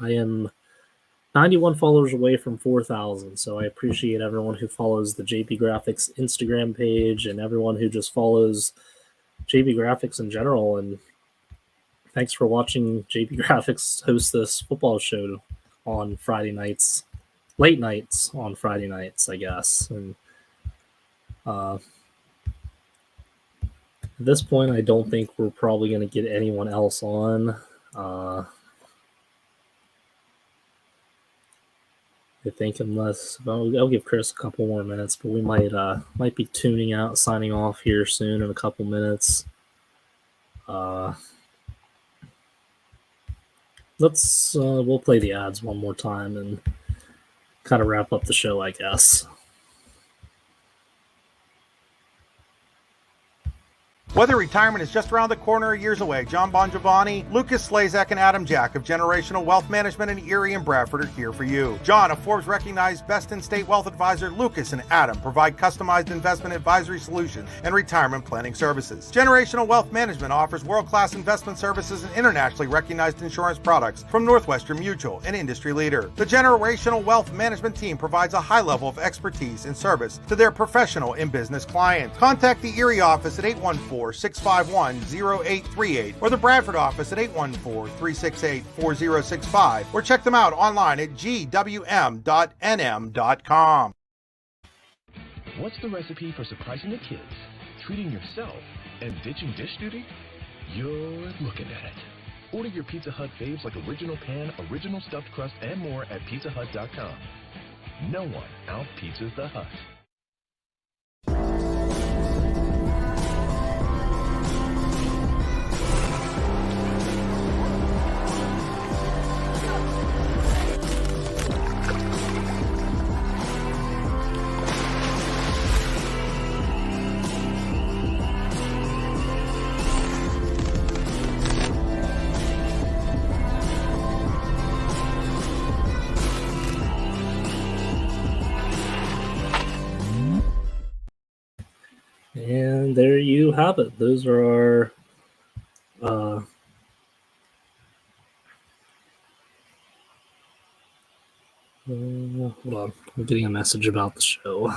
am 91 followers away from 4,000. So I appreciate everyone who follows the JB Graphics Instagram page and everyone who just follows JB Graphics in general. And thanks for watching JB Graphics host this football show on Friday nights, late nights on Friday nights, I guess. And at this point, I don't think we're probably going to get anyone else on. I think unless I'll give Chris a couple more minutes, but we might be tuning out, signing off here soon in a couple minutes. We'll play the ads one more time and kind of wrap up the show, I guess. Whether retirement is just around the corner or years away, John Bongiovanni, Lucas Slazak, and Adam Jack of Generational Wealth Management in Erie and Bradford are here for you. John, a Forbes-recognized best-in-state wealth advisor, Lucas and Adam provide customized investment advisory solutions and retirement planning services. Generational Wealth Management offers world-class investment services and internationally recognized insurance products from Northwestern Mutual, an industry leader. The Generational Wealth Management team provides a high level of expertise and service to their professional and business clients. Contact the Erie office at 814-651-0838 or the Bradford office at 814-368-4065 or check them out online at gwm.nm.com. What's the recipe for surprising the kids, treating yourself, and ditching dish duty? You're looking at it. Order your Pizza Hut faves like original pan, original stuffed crust, and more at pizzahut.com. No one out-pizzas the Hut. And there you have it. Those are our hold on. I'm getting a message about the show.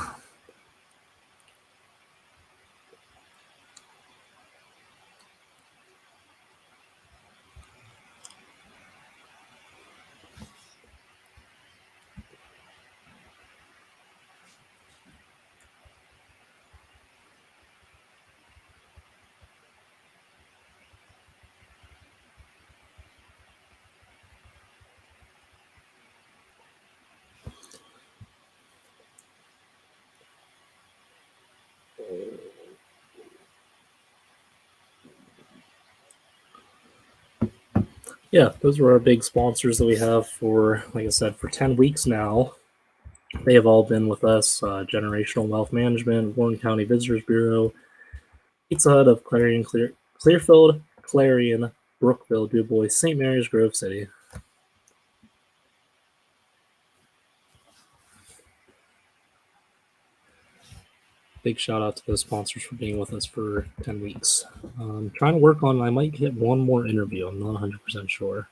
Yeah, those were our big sponsors that we have for, like I said, for 10 weeks now. They have all been with us. Generational Wealth Management, Warren County Visitors Bureau, Pizza Hut of Clearfield, Clarion, Brookville, DuBois, St. Mary's, Grove City. Big shout out to those sponsors for being with us for 10 weeks. Trying to work on, I might hit one more interview. I'm not 100% sure.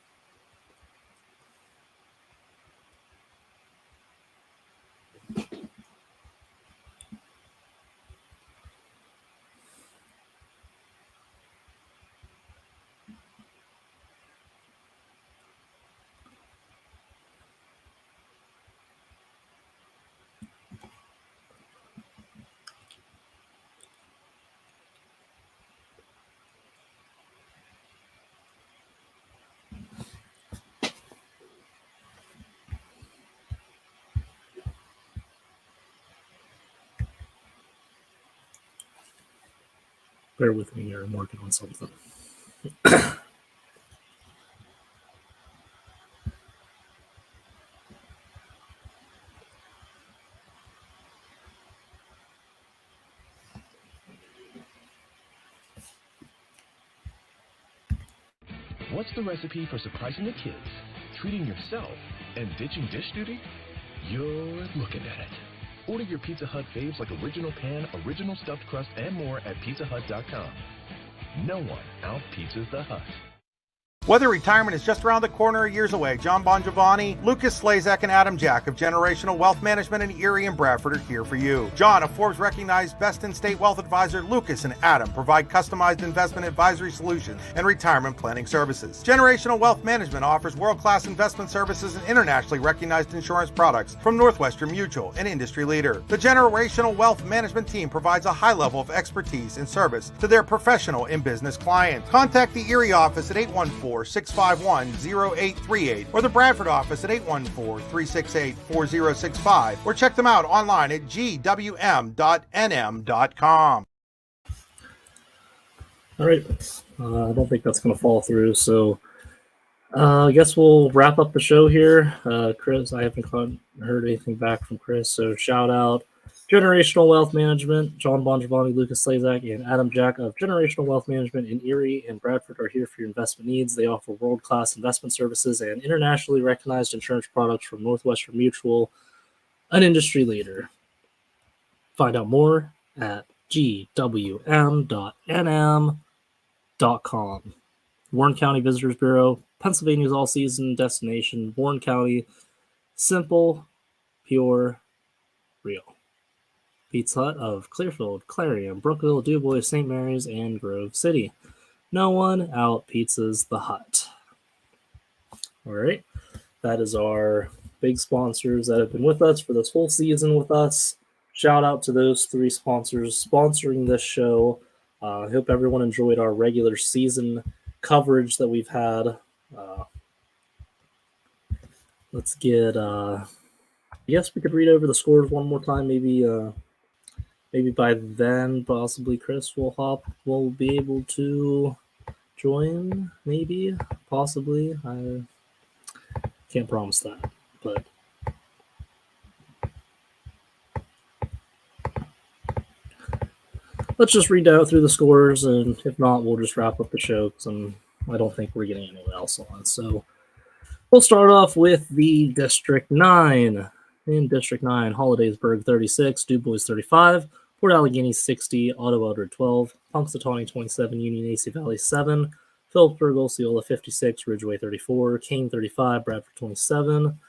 Bear with me here. I'm working on something. What's the recipe for surprising the kids, treating yourself, and ditching dish duty? You're looking at it. Order your Pizza Hut faves like original pan, original stuffed crust, and more at pizzahut.com. No one out-pizzas the Hut. Whether retirement is just around the corner or years away, John Bongiovanni, Lucas Slazak, and Adam Jack of Generational Wealth Management in Erie and Bradford are here for you. John, a Forbes-recognized best-in-state wealth advisor, Lucas and Adam provide customized investment advisory solutions and retirement planning services. Generational Wealth Management offers world-class investment services and internationally recognized insurance products from Northwestern Mutual, an industry leader. The Generational Wealth Management team provides a high level of expertise and service to their professional and business clients. Contact the Erie office at 814-651-0838 or the Bradford office at 814-368-4065 or check them out online at gwm.nm.com. All right. I don't think that's going to fall through. So I guess we'll wrap up the show here. Chris, I haven't heard anything back from Chris. So shout out Generational Wealth Management. John Bongiovanni, Lucas Slazak, and Adam Jack of Generational Wealth Management in Erie and Bradford are here for your investment needs. They offer world-class investment services and internationally recognized insurance products from Northwestern Mutual, an industry leader. Find out more at gwm.nm.com. Warren County Visitors Bureau, Pennsylvania's all-season destination. Warren County, simple, pure, real. Pizza Hut of Clearfield, Clarion, Brookville, DuBois, St. Mary's, and Grove City. No one out-pizzas the Hut. All right. That is our big sponsors that have been with us for this whole season with us. Shout out to those three sponsors sponsoring this show. I hope everyone enjoyed our regular season coverage that we've had. Let's get, I guess we could read over the scores one more time. Maybe by then, possibly Chris will be able to join, maybe, possibly. I can't promise that, but let's just read out through the scores, and if not, we'll just wrap up the show because I don't think we're getting anyone else on. So we'll start off with the District 9. In District 9, Hollidaysburg 36, DuBois 35, Port Allegheny 60, Ottawa 12, Punxsutawney 27, Union AC Valley 7, Phillipsburg Osceola 56, Ridgeway 34, Kane 35, Bradford 27,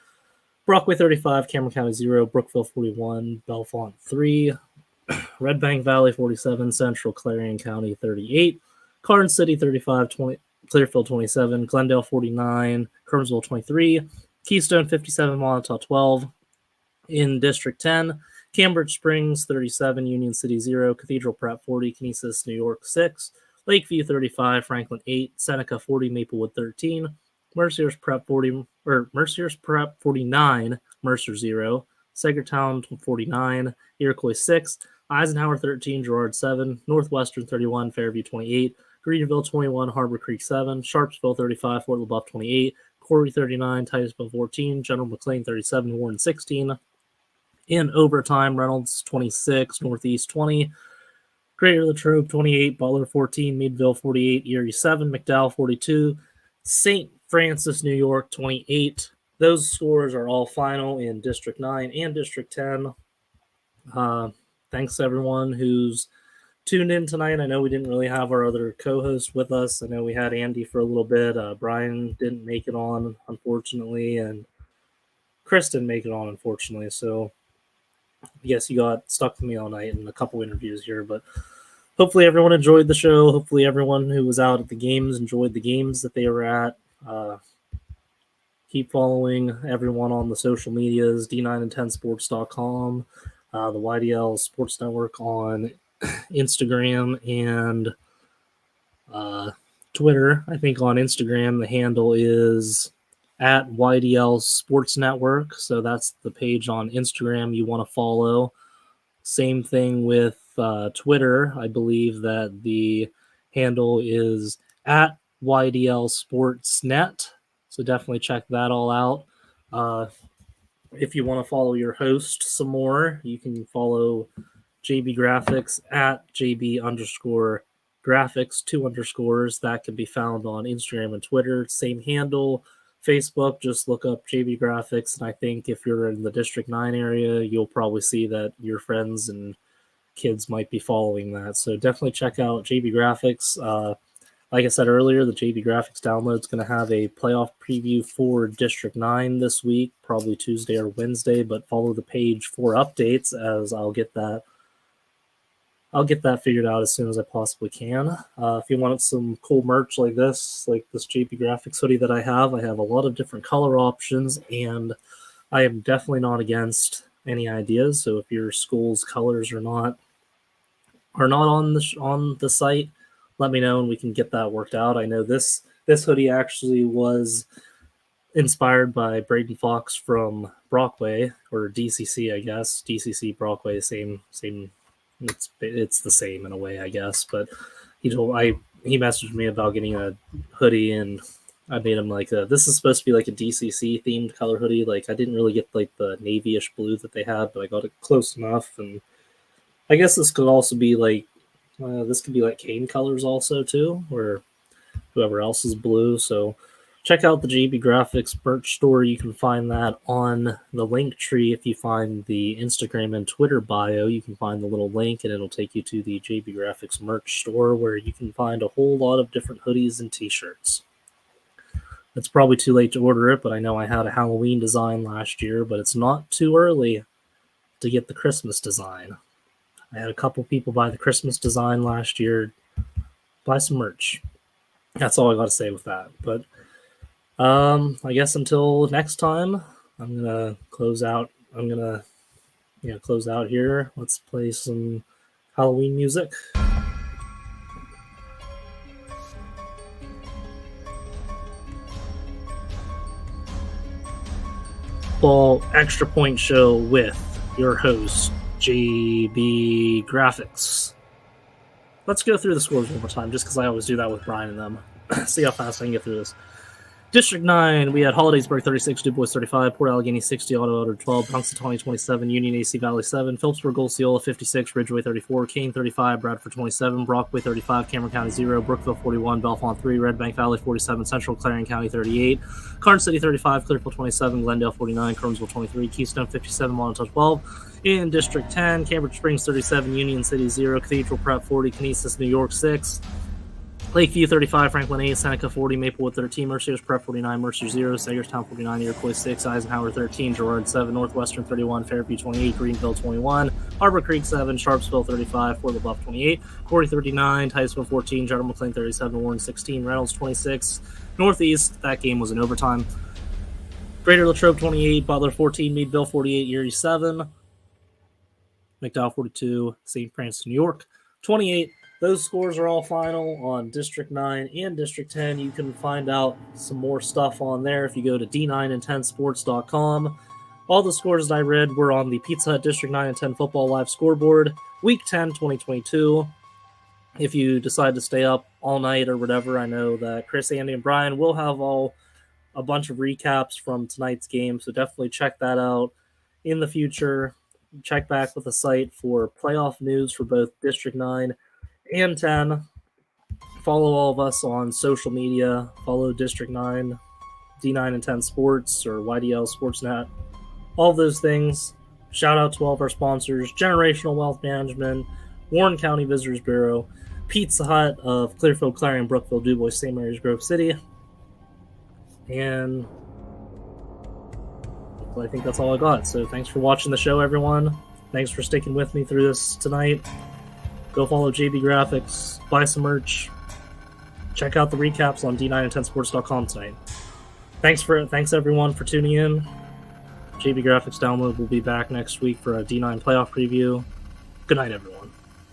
Brockway 35, Cameron County 0, Brookville 41, Bellefonte 3, Red Bank Valley 47, Central Clarion County 38, Carson City 35, Clearfield 27, Glendale 49, Kernersville 23, Keystone 57, Montauk 12. In District 10, Cambridge Springs 37, Union City 0, Cathedral Prep 40, Canisius, New York 6, Lakeview 35, Franklin 8, Seneca 40, Maplewood 13, Mercier's Prep 49, Mercer 0, Sagertown 49, Iroquois 6, Eisenhower 13, Girard 7, Northwestern 31, Fairview 28, Greenville 21, Harbor Creek 7, Sharpsville 35, Fort LaBeouf 28, Corey 39, Titusville 14, General McLean 37, Warren 16. In overtime, Reynolds 26, Northeast 20, Greater Latrobe 28, Butler 14, Meadville 48, Erie 7, McDowell 42, St. Francis, New York 28. Those scores are all final in District 9 and District 10. Thanks to everyone who's tuned in tonight. I know we didn't really have our other co-host with us. I know we had Andy for a little bit. Brian didn't make it on, unfortunately, and Chris didn't make it on, unfortunately. So I guess you got stuck with me all night in a couple interviews here, but hopefully everyone enjoyed the show. Hopefully everyone who was out at the games enjoyed the games that they were at. Keep following everyone on the social medias, d9and10sports.com, the YDL Sports Network on Instagram and Twitter. I think on Instagram the handle is at YDL Sports Network, so that's the page on Instagram you want to follow. Same thing with Twitter. I believe that the handle is at YDL Sportsnet, so definitely check that all out. If you want to follow your host some more, you can follow JB Graphics at JB_graphics, 2 underscores. That can be found on Instagram and Twitter. Same handle. Facebook, just look up JB Graphics. And I think if you're in the District 9 area, you'll probably see that your friends and kids might be following that. So definitely check out JB Graphics. Like I said earlier, the JB Graphics download is going to have a playoff preview for District 9 this week, probably Tuesday or Wednesday, but follow the page for updates as I'll get that figured out as soon as I possibly can. If you want some cool merch like this JB Graphics hoodie that I have a lot of different color options, and I am definitely not against any ideas. So if your school's colors are not on the site, let me know and we can get that worked out. I know this hoodie actually was inspired by Braden Fox from Brockway, or DCC, I guess. DCC, Brockway, same. It's the same in a way, I guess. But he messaged me about getting a hoodie, and I made him this is supposed to be like a DCC themed color hoodie. Like I didn't really get like the navy-ish blue that they had, but I got it close enough. And I guess this could also be like cane colors also too, or whoever else is blue. So check out the JB Graphics merch store. You can find that on the link tree. If you find the Instagram and Twitter bio, you can find the little link and it'll take you to the JB Graphics merch store where you can find a whole lot of different hoodies and t-shirts. It's probably too late to order it, but I know I had a Halloween design last year, but it's not too early to get the Christmas design. I had a couple people buy the Christmas design last year. Buy some merch. That's all I got to say with that. But I guess until next time, I'm gonna close out. Close out here. Let's play some Halloween music. Ball Extra Point Show with your host, JB Graphics. Let's go through the scores one more time, just because I always do that with Brian and them. See how fast I can get through this. District 9, we had Hollidaysburg 36, Du Bois 35, Port Allegheny 60, Ottawa 12, Punxsutawney 27, Union AC Valley 7, Phillipsburg Osceola 56, Ridgeway 34, Kane 35, Bradford 27, Brockway 35, Cameron County 0, Brookville 41, Bellefonte 3, Red Bank Valley 47, Central Clarion County 38, Karn City 35, Clearfield 27, Glendale 49, Kernsville 23, Keystone 57, Montauk 12. In District 10, Cambridge Springs 37, Union City 0, Cathedral Prep 40, Canisius, New York 6, Lakeview 35, Franklin 8, Seneca 40, Maplewood 13, Mercier's Prep 49, Mercer 0, Sagerstown 49, Iroquois 6, Eisenhower 13, Girard 7, Northwestern 31, Fairview 28, Greenville 21, Harbor Creek 7, Sharpsville 35, Fort LaBeouf 28, Corey 39, Titusville 14, General McLean 37, Warren 16, Reynolds 26, Northeast, that game was in overtime, Greater Latrobe 28, Butler 14, Meadville 48, Erie 7, McDowell 42, St. Francis, New York 28. Those scores are all final on District 9 and District 10. You can find out some more stuff on there if you go to d9and10sports.com. All the scores that I read were on the Pizza Hut District 9 and 10 Football Live Scoreboard, Week 10, 2022. if you decide to stay up all night or whatever, I know that Chris, Andy, and Brian will have a bunch of recaps from tonight's game, so definitely check that out in the future. Check back with the site for playoff news for both District 9 and 10. Follow all of us on social media. Follow District 9, D9 and 10 Sports, or YDL Sportsnet. All of those things. Shout out to all of our sponsors: Generational Wealth Management, Warren County Visitors Bureau, Pizza Hut of Clearfield, Clarion, Brookville, DuBois, St. Mary's, Grove City. And I think that's all I got. So thanks for watching the show, everyone. Thanks for sticking with me through this tonight. Go follow JB Graphics, buy some merch, check out the recaps on d9and10sports.com tonight. Thanks everyone for tuning in. JB Graphics Download will be back next week for a D9 playoff preview. Good night, everyone.